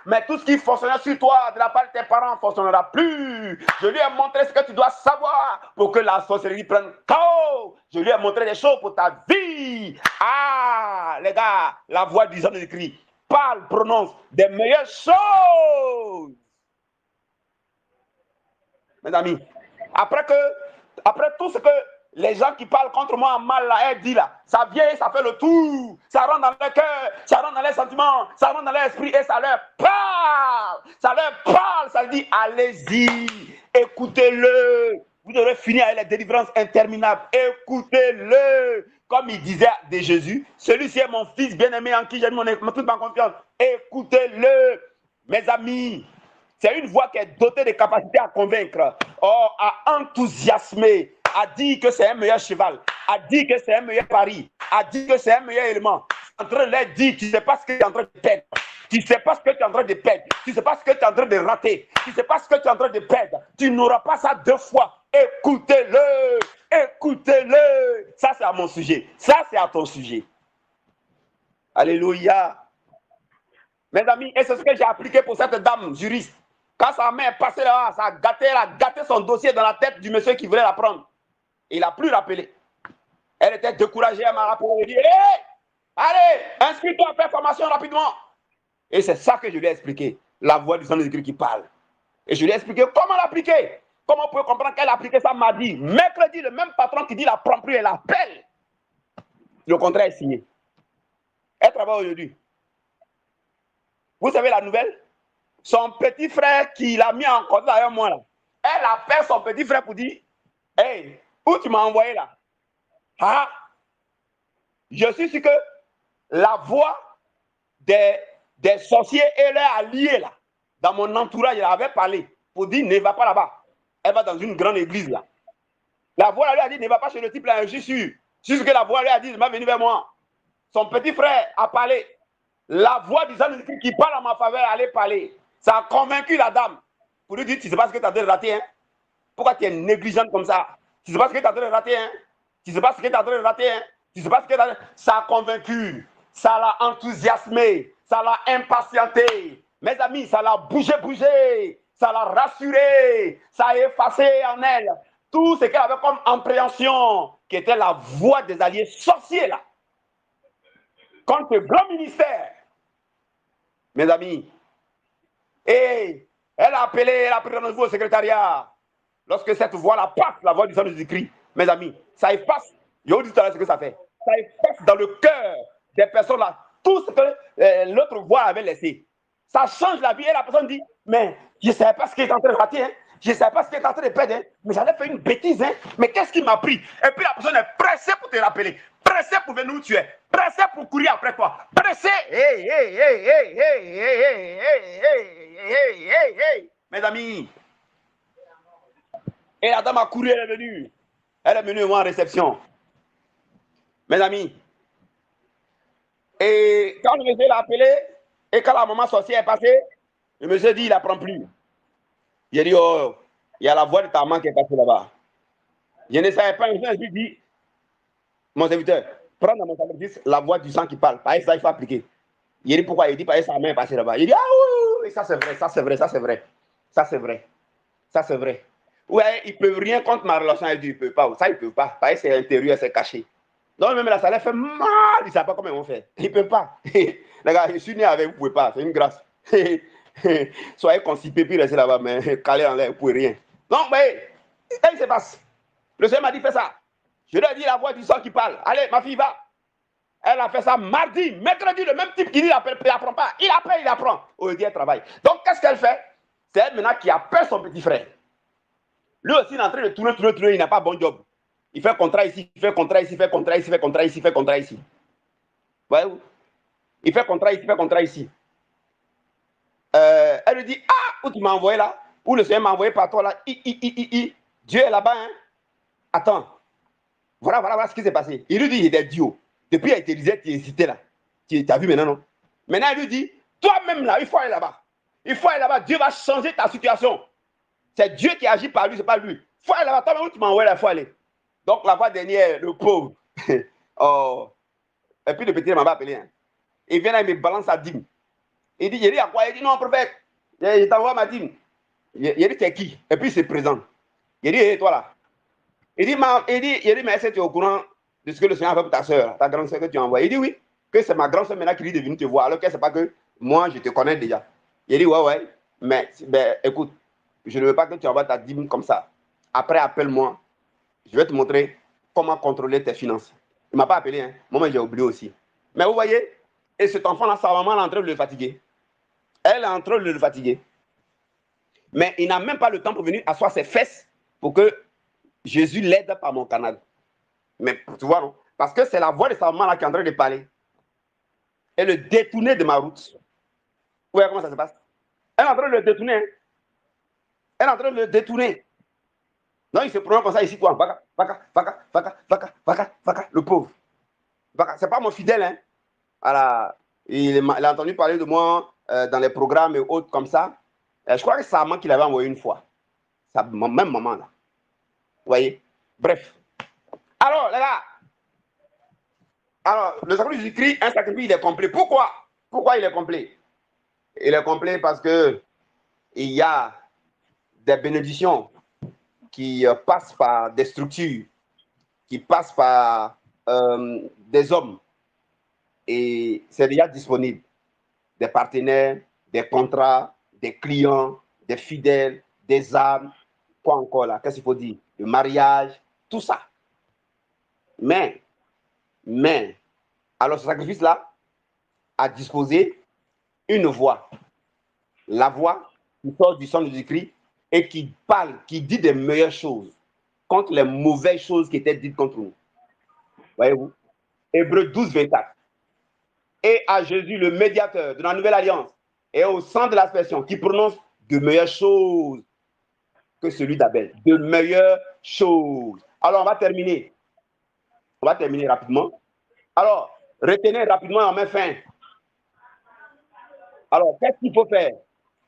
mais tout ce qui fonctionnait sur toi de la part de tes parents ne fonctionnera plus. Je lui ai montré ce que tu dois savoir pour que la sorcellerie prenne chaos. Je lui ai montré des choses pour ta vie. Ah, les gars, la voix du Jésus-Christ parle, prononce des meilleures choses. Mes amis, après tout ce que les gens qui parlent contre moi en mal, là, elle dit là, ça vient, ça fait le tour, ça rentre dans leur cœur, ça rentre dans les sentiments, ça rentre dans leur esprit et ça leur parle, ça dit, allez-y, écoutez-le. Vous devrez finir avec les délivrances interminables, écoutez-le. Comme il disait de Jésus, celui-ci est mon fils bien-aimé en qui j'ai mis toute ma confiance, écoutez-le. Mes amis, c'est une voix qui est dotée de capacités à convaincre, à enthousiasmer, à dire que c'est un meilleur cheval, à dire que c'est un meilleur pari, à dire que c'est un meilleur élément. En train de leur dire, tu ne sais pas ce que tu es en train de perdre. Tu ne sais pas ce que tu es en train de perdre. Tu ne sais pas ce que tu es en train de rater. Tu ne sais pas ce que tu es en train de perdre. Tu n'auras pas ça deux fois. Écoutez-le. Écoutez-le. Ça, c'est à mon sujet. Ça, c'est à ton sujet. Alléluia. Mes amis, et c'est ce que j'ai appliqué pour cette dame juriste. Quand sa main est passée là, ça a gâté, elle a gâté son dossier dans la tête du monsieur qui voulait la prendre. Il n'a plus rappelé. Elle était découragée, elle m'a rappelé. Elle dit, hey, allez, inscris-toi, fais formation rapidement. Et c'est ça que je lui ai expliqué. La voix du Saint-Esprit qui parle. Et je lui ai expliqué comment l'appliquer. Comment on peut comprendre qu'elle a appliqué ça mardi. Mercredi, le même patron qui dit la prend plus, elle appelle. Le contrat est signé. Elle travaille aujourd'hui. Vous savez la nouvelle? Son petit frère qui l'a mis en contact avec moi là. Elle appelle son petit frère pour dire, hey, où tu m'as envoyé là? Ah, je suis sûr que la voix des sorciers et leurs alliés là, dans mon entourage, elle avait parlé pour dire, ne va pas là-bas. Elle va dans une grande église là. La voix lui a dit, ne va pas chez le type là, je suis sûr. C'est ce que la voix lui a dit, il va venir vers moi. Son petit frère a parlé. La voix du Saint-Esprit qui parle en ma faveur allait parler. Ça a convaincu la dame pour lui dire, tu ne sais pas ce que tu as en train de rater, hein? Pourquoi tu es négligente comme ça? Tu ne sais pas ce que tu as en train de rater, hein? Tu ne sais pas ce que tu as en train de rater, hein? Tu ne sais pas ce que tu as... Ça a convaincu, ça l'a enthousiasmé, ça l'a impatienté. Mes amis, ça l'a bougé, ça l'a rassuré, ça a effacé en elle tout ce qu'elle avait comme appréhension, qui était la voix des alliés sorciers là. Contre le grand ministère. Mes amis, et elle a appelé rendez-vous au secrétariat. Lorsque cette voix-là passe, la voix du Saint-Esprit, mes amis, ça efface. Je vous dis tout à l'heure ce que ça fait. Ça efface dans le cœur des personnes là tout ce que l'autre voix avait laissé. Ça change la vie et la personne dit, mais je ne savais pas ce qu'il est en train de rater, hein? Je ne savais pas ce qu'il est en train de perdre, hein? Mais j'avais fait une bêtise, hein? Mais qu'est-ce qui m'a pris? Et puis la personne est pressée pour te rappeler, pressée pour venir où tu es, pressée pour courir après toi, pressée. Hey, hey, hey, hey, hey, hey, hey, hey, hey, hey, hey, mes amis. Et la dame a couru, elle est venue. Elle est venue moi en réception. Mes amis. Et quand le monsieur l'a appelé, et quand la maman sorcière est passée, le monsieur dit, il n'apprend plus. J'ai dit, oh, il y a la voix de ta maman qui est passée là-bas. Je ne savais pas, je lui dit, mon serviteur, prends dans mon sacrifice la voix du sang qui parle. Par ça, il faut appliquer. Il dit, pourquoi? Il dit, parce que sa main est passée là-bas. Il dit, ah oui, ça c'est vrai, ça c'est vrai, ça c'est vrai. Ça c'est vrai. Ça c'est vrai. Ouais, ils ne peuvent rien contre ma relation avec Dieu, ils ne peuvent pas. Ça, ils ne peuvent pas. Parce que c'est intérieur, c'est caché. Donc, même là, ça leur fait mal. Ils ne savent pas comment ils vont faire. Ils ne peuvent pas. Les gars, je suis né avec vous, vous ne pouvez pas. C'est une grâce. Soyez constipés, puis restez là-bas, mais calés en l'air, vous ne pouvez rien. Donc, mais, qu'est-ce qui se passe? Le Seigneur m'a dit, fais ça. Je lui ai dit la voix du sang qui parle. Allez, ma fille, va. Elle a fait ça mardi, mercredi, le même type qui dit, il n'apprend pas. Il appelle, il apprend. Aujourd'hui, elle travaille. Donc, qu'est-ce qu'elle fait? C'est elle maintenant qui appelle son petit frère. Lui aussi, il est en train de tourner, il n'a pas bon job. Il fait contrat ici, il fait contrat ici, il fait contrat ici, il fait contrat ici, il fait contrat ici. Voyez-vous? Il fait contrat ici, il fait contrat ici. Elle lui dit, ah, où tu m'as envoyé là? Où le Seigneur m'a envoyé par toi là? Dieu est là-bas, hein? Attends. Voilà ce qui s'est passé. Il lui dit, il était Dieu. Depuis, il te disait, tu es cité là. Tu as vu maintenant, non? Maintenant, il lui dit, toi-même là, il faut aller là-bas. Il faut aller là-bas. Dieu va changer ta situation. C'est Dieu qui agit par lui, ce n'est pas lui. Il faut aller là-bas. Toi-même, où tu m'as envoyé là, il faut aller. Donc, la fois dernière, le pauvre, Oh. Et puis le petit m'a pas appelé. Hein. Il vient là, il me balance sa dîme. Il dit, il dit à quoi? Il dit, non, prophète, je t'envoie ma dîme. Il dit, c'est qui? Et puis il se présente. Il dit, hey, toi là. Il dit, mais est-ce que tu es au courant de ce que le Seigneur a fait pour ta soeur, ta grande soeur que tu as envoyée? Il dit, oui, que c'est ma grande soeur maintenant qui est venue te voir, alors qu'elle ne sait pas que moi, je te connais déjà. Il dit, ouais, mais ben, écoute, je ne veux pas que tu envoies ta dîme comme ça. Après, appelle-moi. Je vais te montrer comment contrôler tes finances. Il ne m'a pas appelé, hein. Moi, j'ai oublié aussi. Mais vous voyez, et cet enfant-là, sa maman est en train de le fatiguer. Elle est en train de le fatiguer. Mais il n'a même pas le temps pour venir asseoir ses fesses pour que Jésus l'aide par mon canal. Mais tu vois, non? Parce que c'est la voix de sa maman là qui est en train de parler. Et le détourner de ma route. Vous voyez comment ça se passe? Elle est en train de le détourner. Hein? Elle est en train de le détourner. Non, il se prononce comme ça ici, quoi. Vaca, vaca, vaca, vaca, vaca, vaca, vaca, le pauvre. C'est pas mon fidèle, hein. Voilà. Il a entendu parler de moi dans les programmes et autres comme ça. Je crois que c'est sa maman qui l'avait envoyé une fois. Même maman, là. Vous voyez? Bref. Alors, les gars. Alors, le sacrifice du Christ, un sacrifice, il est complet. Pourquoi? Pourquoi il est complet? Il est complet parce que il y a des bénédictions qui passent par des structures, qui passent par des hommes. Et c'est déjà disponible. Des partenaires, des contrats, des clients, des fidèles, des âmes. Quoi encore là? Qu'est-ce qu'il faut dire? Le mariage, tout ça. Mais, alors ce sacrifice-là a disposé une voix. La voix qui sort du sang de Jésus-Christ et qui parle, qui dit des meilleures choses contre les mauvaises choses qui étaient dites contre nous. Voyez-vous? Hébreux 12, 24. Et à Jésus, le médiateur de la nouvelle alliance, et au centre de l'aspersion, qui prononce de meilleures choses que celui d'Abel. De meilleures choses. Alors, on va terminer. On va terminer rapidement. Alors, retenez rapidement en main fin. Alors, qu'est-ce qu'il faut faire?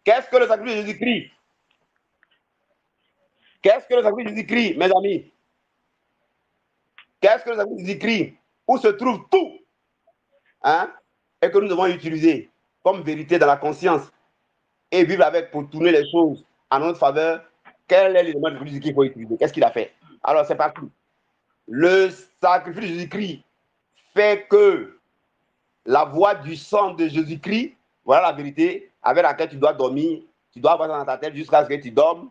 Qu'est-ce que le sacrifice de Jésus-Christ? Qu'est-ce que le sacrifice de Jésus-Christ, mes amis? Qu'est-ce que le sacrifice de Jésus-Christ? Où se trouve tout? Hein? Et que nous devons utiliser comme vérité dans la conscience et vivre avec pour tourner les choses en notre faveur. Quel est l'élément de Jésus-Christ qu'il faut utiliser? Qu'est-ce qu'il a fait? Alors, c'est parti. Le sacrifice de Jésus-Christ fait que la voix du sang de Jésus-Christ, voilà la vérité avec laquelle tu dois dormir. Tu dois avoir ça dans ta tête jusqu'à ce que tu dormes.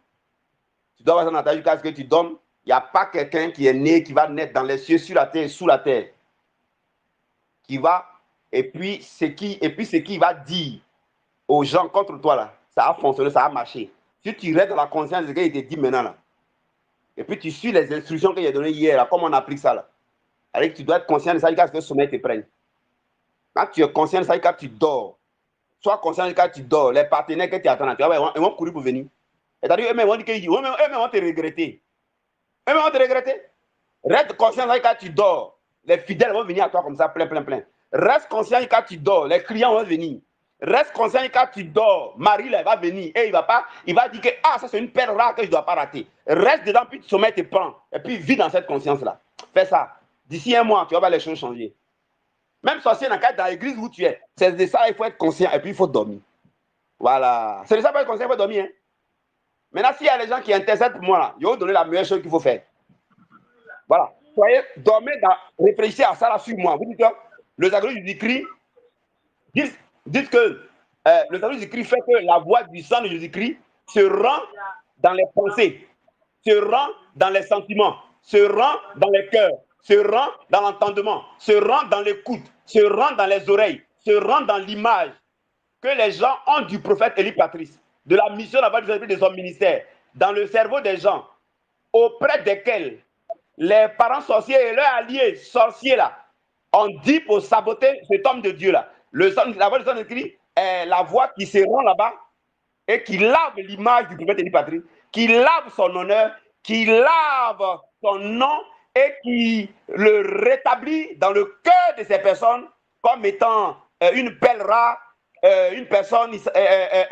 Tu dois avoir ça dans ta tête jusqu'à ce que tu dormes. Il n'y a pas quelqu'un qui est né, qui va naître dans les cieux, sur la terre et sous la terre. Qui va, et puis ce qui va dire aux gens contre toi, là, ça a fonctionné, ça a marché. Si tu restes dans la conscience de ce qu'il te dit maintenant, là, et puis tu suis les instructions qu'il a données hier, là, comment on applique ça, là. Alors que tu dois être conscient de ça jusqu'à ce que le sommeil te prenne. Quand tu es conscient de ça, quand tu dors, sois conscient de quand tu dors, les partenaires que tu attends, tu vois, ils vont courir pour venir. C'est-à-dire, eux-mêmes vont dire qu'ils vont te regretter. Eux-mêmes vont te regretter. Reste conscient de quand tu dors. Les fidèles vont venir à toi comme ça, plein, plein, plein. Reste conscient quand tu dors. Les clients vont venir. Reste conscient quand tu dors. Marie là, va venir et il va dire que ah, ça c'est une perle rare que je ne dois pas rater. Reste dedans, puis le sommeil te prend. Et puis vis dans cette conscience-là. Fais ça. D'ici un mois, tu vas voir les choses changer. Même sorcier dans l'église où tu es, c'est de ça, il faut être conscient et puis il faut dormir. Voilà. C'est de ça qu'il faut être conscient, il faut dormir. Hein? Maintenant, s'il y a des gens qui intercèdent pour moi, là, je vais vous donner la meilleure chose qu'il faut faire. Voilà. Soyez, dormez, réfléchissez à ça là sur moi. Vous dites que le sacrifice du Christ, dites que le sacrifice du Christ fait que la voix du sang de Jésus-Christ se rend dans les pensées, se rend dans les sentiments, se rend dans les cœurs, se rend dans l'entendement, se rend dans l'écoute, se rend dans les oreilles, se rend dans l'image que les gens ont du prophète Élie Patrice, de la mission là-bas de son ministère, dans le cerveau des gens, auprès desquels les parents sorciers et leurs alliés sorciers là ont dit pour saboter cet homme de Dieu là. La voix du sang de Christ est la voix qui se rend là-bas et qui lave l'image du prophète Élie Patrice, qui lave son honneur, qui lave son nom et qui le rétablit dans le cœur de ces personnes comme étant une perle rare, une personne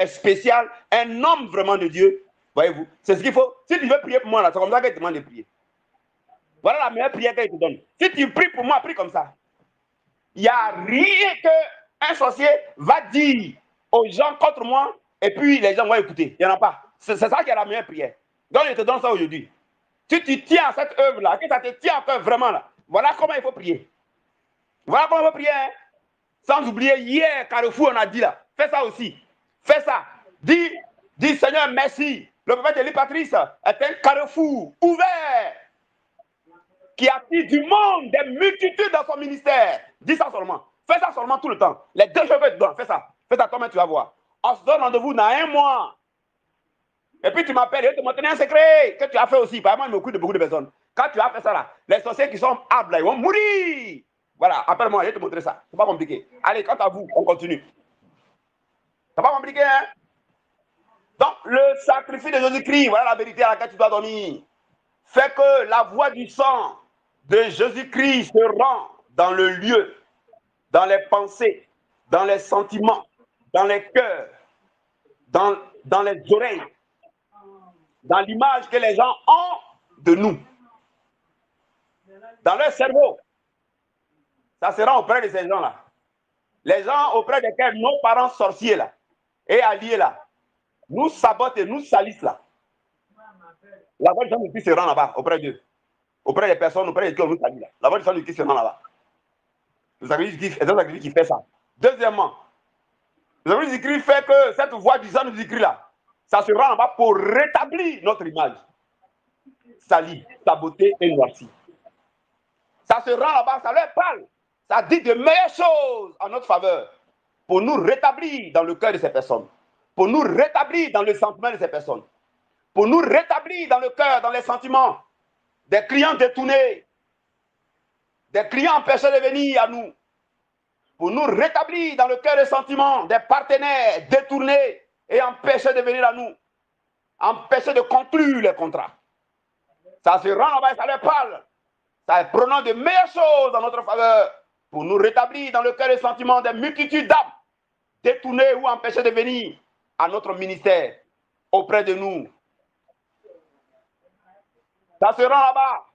spéciale, un homme vraiment de Dieu. Voyez-vous, c'est ce qu'il faut. Si tu veux prier pour moi, là, c'est comme ça que tu demandes de prier. Voilà la meilleure prière qu'elle te donne. Si tu pries pour moi, prie comme ça. Il n'y a rien qu'un sorcier va dire aux gens contre moi et puis les gens vont écouter. Il n'y en a pas. C'est ça qui est la meilleure prière. Donc je te donne ça aujourd'hui. Si tu tiens à cette œuvre-là, que ça te tient à cœur vraiment là, voilà comment il faut prier. Voilà comment il faut prier. Hein? Sans oublier, hier, Carrefour, on a dit là. Fais ça aussi. Fais ça. Dis Seigneur, merci. Le prophète Élie Patrice est un carrefour ouvert qui attire du monde, des multitudes dans son ministère. Dis ça seulement. Fais ça seulement tout le temps. Les 2 cheveux dedans. Fais ça. Fais ça toi-même, tu vas voir. On se donne rendez-vous dans 1 mois. Et puis tu m'appelles, je te montrer un secret que tu as fait aussi. Par exemple, il m'occupe de beaucoup de personnes. Quand tu as fait ça là, les sorciers qui sont hâbles là, ils vont mourir. Voilà, appelle-moi, je vais te montrer ça. C'est pas compliqué. Allez, quant à vous, on continue. C'est pas compliqué, hein? Donc, le sacrifice de Jésus-Christ, voilà la vérité à laquelle tu dois dormir. Fait que la voix du sang de Jésus-Christ se rend dans le lieu, dans les pensées, dans les sentiments, dans les cœurs, dans les oreilles, dans l'image que les gens ont de nous, dans leur cerveau. Ça se rend auprès de ces gens-là. Les gens auprès desquels nos parents sorciers là et alliés là nous sabotent et nous salissent là. La voix du sang de Christ se rend là-bas auprès d'eux. Auprès des personnes, auprès de qui on nous salue là. La voix du sang de Christ se rend là-bas. Le sacrifice est un sacrifice qui fait ça. Deuxièmement, le sacrifice du Christ fait que cette voix du sang du Christ là, ça se rend là-bas pour rétablir notre image. Salie, sabotée et noircie. Ça se rend là-bas, ça leur parle. Ça dit de meilleures choses en notre faveur pour nous rétablir dans le cœur de ces personnes, pour nous rétablir dans le sentiment de ces personnes, pour nous rétablir dans le cœur, dans les sentiments des clients détournés, des clients empêchés de venir à nous, pour nous rétablir dans le cœur des sentiments des partenaires détournés et empêchés de venir à nous, empêchés de conclure les contrats. Ça se rend là-bas et ça leur parle. Ça est prenant de meilleures choses en notre faveur pour nous rétablir dans le cœur et sentiment des multitudes d'âmes détournées ou empêchées de venir à notre ministère auprès de nous. Ça se rend là-bas,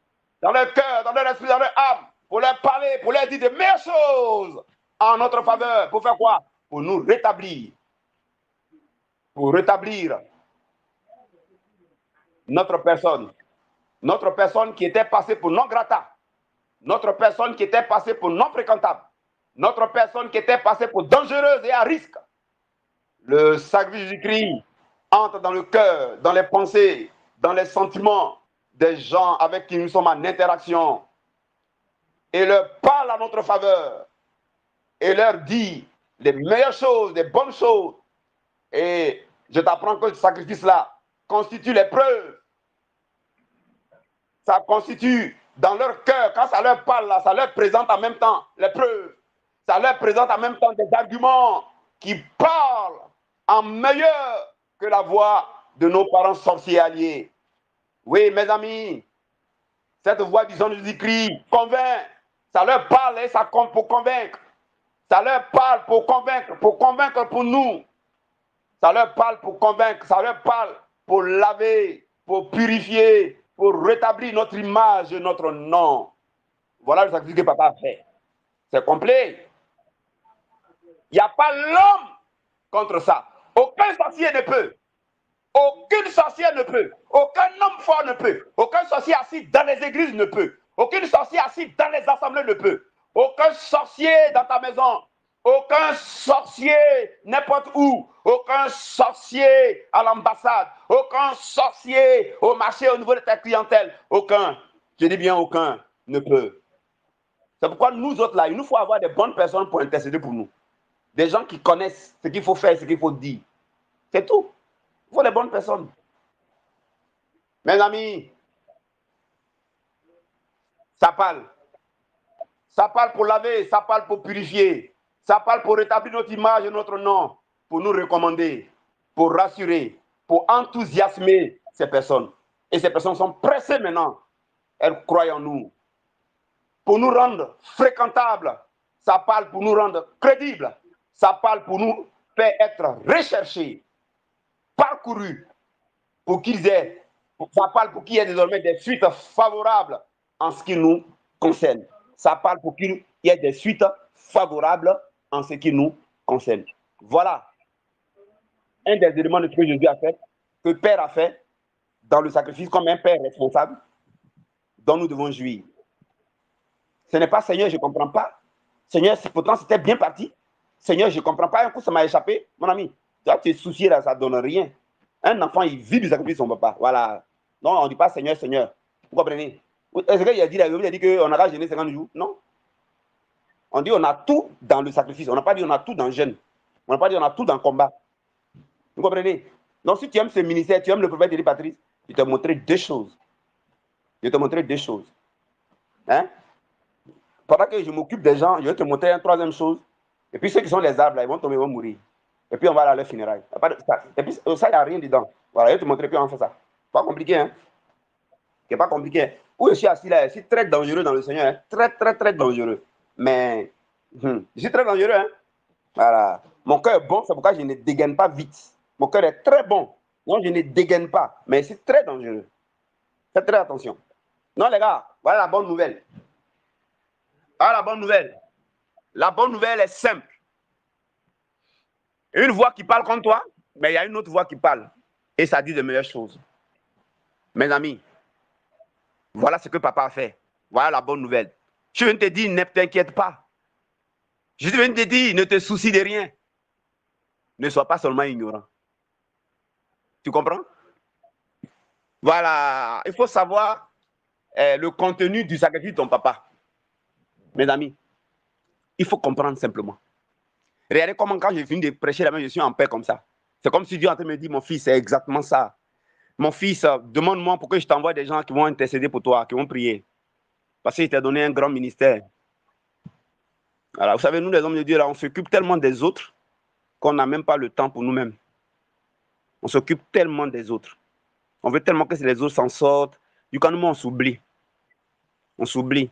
dans leur cœur, dans leur esprit, dans leur âme, pour leur parler, pour leur dire de meilleures choses en notre faveur. Pour faire quoi? Pour nous rétablir. Pour rétablir notre personne. Notre personne qui était passée pour non grata. Notre personne qui était passée pour non fréquentable. Notre personne qui était passée pour dangereuse et à risque. Le sacrifice du Christ entre dans le cœur, dans les pensées, dans les sentiments des gens avec qui nous sommes en interaction et leur parle à notre faveur et leur dit les meilleures choses, les bonnes choses. Et je t'apprends que ce sacrifice-là constitue les preuves. Ça constitue dans leur cœur, quand ça leur parle, là, ça leur présente en même temps les preuves. Ça leur présente en même temps des arguments qui parlent en meilleur que la voix de nos parents sorciers alliés. Oui, mes amis, cette voix du sang de Jésus-Christ convainc. Ça leur parle et ça compte pour convaincre. Ça leur parle pour convaincre pour nous. Ça leur parle pour convaincre, ça leur parle pour laver, pour purifier, pour rétablir notre image et notre nom. Voilà le sacrifice que papa a fait. C'est complet. Il n'y a pas l'homme contre ça. Aucun sorcier ne peut. Aucune sorcière ne peut. Aucun homme fort ne peut. Aucun sorcier assis dans les églises ne peut. Aucune sorcière assis dans les assemblées ne peut. Aucun sorcier dans ta maison. Aucun sorcier n'importe où. Aucun sorcier à l'ambassade. Aucun sorcier au marché au niveau de ta clientèle. Aucun, je dis bien aucun, ne peut. C'est pourquoi nous autres là, il nous faut avoir des bonnes personnes pour intercéder pour nous. Des gens qui connaissent ce qu'il faut faire, ce qu'il faut dire. C'est tout. Il faut des bonnes personnes. Mes amis, ça parle. Ça parle pour laver, ça parle pour purifier. Ça parle pour rétablir notre image et notre nom, pour nous recommander, pour rassurer, pour enthousiasmer ces personnes. Et ces personnes sont pressées maintenant. Elles croient en nous. Pour nous rendre fréquentables. Ça parle pour nous rendre crédibles. Ça parle pour nous faire être recherchés, parcourus, pour qu'ils aient, ça parle pour qu'il y ait désormais des suites favorables en ce qui nous concerne. Ça parle pour qu'il y ait des suites favorables en ce qui nous concerne. Voilà un des éléments de ce que Jésus a fait, que Père a fait dans le sacrifice comme un Père responsable dont nous devons jouir. Ce n'est pas Seigneur, je ne comprends pas. Seigneur, pourtant c'était bien parti. Seigneur, je ne comprends pas. Un coup, ça m'a échappé. Mon ami, tu es soucié là, ça ne donne rien. Un enfant, il vit du sacrifice de son papa. Voilà. Non, on ne dit pas Seigneur, Seigneur. Vous comprenez? Est-ce qu'il a dit, la Bible a dit qu'on aura gêné 50 jours? Non. On dit on a tout dans le sacrifice. On n'a pas dit on a tout dans le jeûne. On n'a pas dit on a tout dans le combat. Vous comprenez? Donc, si tu aimes ce ministère, tu aimes le prophète Élie Patrice, je vais te montrer deux choses. Je vais te montrer deux choses. Hein? Pendant que je m'occupe des gens, je vais te montrer une troisième chose. Et puis ceux qui sont les arbres, là, ils vont tomber, ils vont mourir. Et puis on va aller à leur funérailles. Et puis ça, il n'y a rien dedans. Voilà, je vais te montrer, puis on fait ça. Pas compliqué, hein? C'est pas compliqué. Où je suis assis là, je suis très dangereux dans le Seigneur. Hein? Très, très, très dangereux. Mais je suis très dangereux. Hein? Voilà. Mon cœur est bon, c'est pourquoi je ne dégaine pas vite. Mon cœur est très bon. Donc je ne dégaine pas. Mais c'est très dangereux. Faites très attention. Non, les gars, voilà la bonne nouvelle. Voilà la bonne nouvelle. La bonne nouvelle est simple. Une voix qui parle comme toi, mais il y a une autre voix qui parle. Et ça dit de meilleures choses. Mes amis, voilà ce que papa a fait. Voilà la bonne nouvelle. Je viens de te dire, ne t'inquiète pas. Je viens de te dire, ne te soucie de rien. Ne sois pas seulement ignorant. Tu comprends? Voilà. Il faut savoir le contenu du sacrifice de ton papa. Mes amis, il faut comprendre simplement. Regardez comment quand j'ai fini de prêcher la main, je suis en paix comme ça. C'est comme si Dieu est en train de me dire, mon fils, c'est exactement ça. Mon fils, demande-moi pourquoi je t'envoie des gens qui vont intercéder pour toi, qui vont prier. Parce qu'il t'a donné un grand ministère. Voilà, vous savez, nous les hommes de Dieu, là, on s'occupe tellement des autres qu'on n'a même pas le temps pour nous-mêmes. On s'occupe tellement des autres. On veut tellement que les autres s'en sortent. Du coup, nous, on s'oublie. On s'oublie.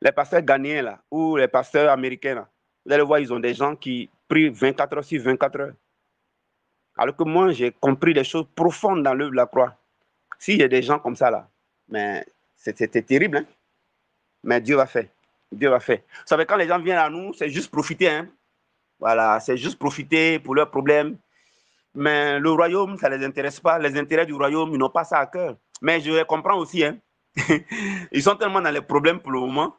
Les pasteurs ghanéens, là, ou les pasteurs américains, là, vous allez voir, ils ont des gens qui prient 24 heures sur 24 heures. Alors que moi, j'ai compris des choses profondes dans l'œuvre de la croix. S'il y a des gens comme ça, là, mais c'était terrible, hein? Mais Dieu va faire. Dieu va faire. Vous savez, quand les gens viennent à nous, c'est juste profiter, hein? Voilà, c'est juste profiter pour leurs problèmes. Mais le royaume, ça ne les intéresse pas. Les intérêts du royaume, ils n'ont pas ça à cœur. Mais je les comprends aussi, hein? Ils sont tellement dans les problèmes pour le moment.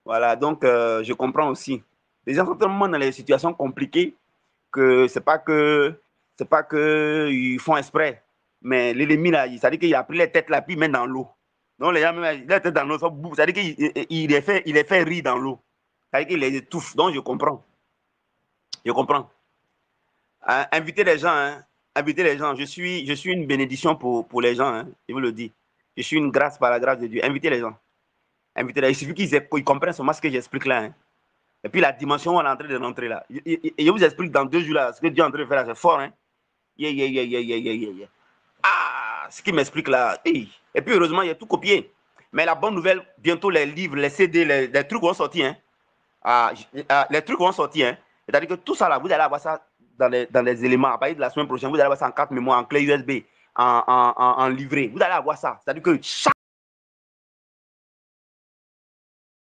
Voilà, donc je comprends aussi. Les gens sont tellement dans les situations compliquées que c'est pas que ils font exprès. Mais l'ennemi, là, ça dit qu'il a pris les têtes là, puis il met dans l'eau. Donc les gens, les têtes dans l'eau, ça dit qu'il les fait rire dans l'eau. Ça dit qu'il les étouffe. Donc je comprends. Je comprends. Inviter les gens, hein. Inviter les gens. Je suis une bénédiction pour les gens, hein. Je vous le dis. Je suis une grâce par la grâce de Dieu. Invitez les gens. Invitez les gens. Il suffit qu'ils comprennent seulement ce que j'explique là, hein. Et puis la dimension où on est en train de rentrer là. Je vous explique dans 2 jours là, ce que Dieu est en train de faire là, c'est fort, hein. Ah, ce qu'il m'explique là. Et puis heureusement, il y a tout copié. Mais la bonne nouvelle, bientôt les livres, les CD, les trucs vont sortir, hein. Les trucs vont sortir, hein. C'est-à-dire que tout ça là, vous allez avoir ça dans les éléments. À partir de la semaine prochaine, vous allez avoir ça en carte mémoire, en clé USB, en livret. Vous allez avoir ça. C'est-à-dire que chaque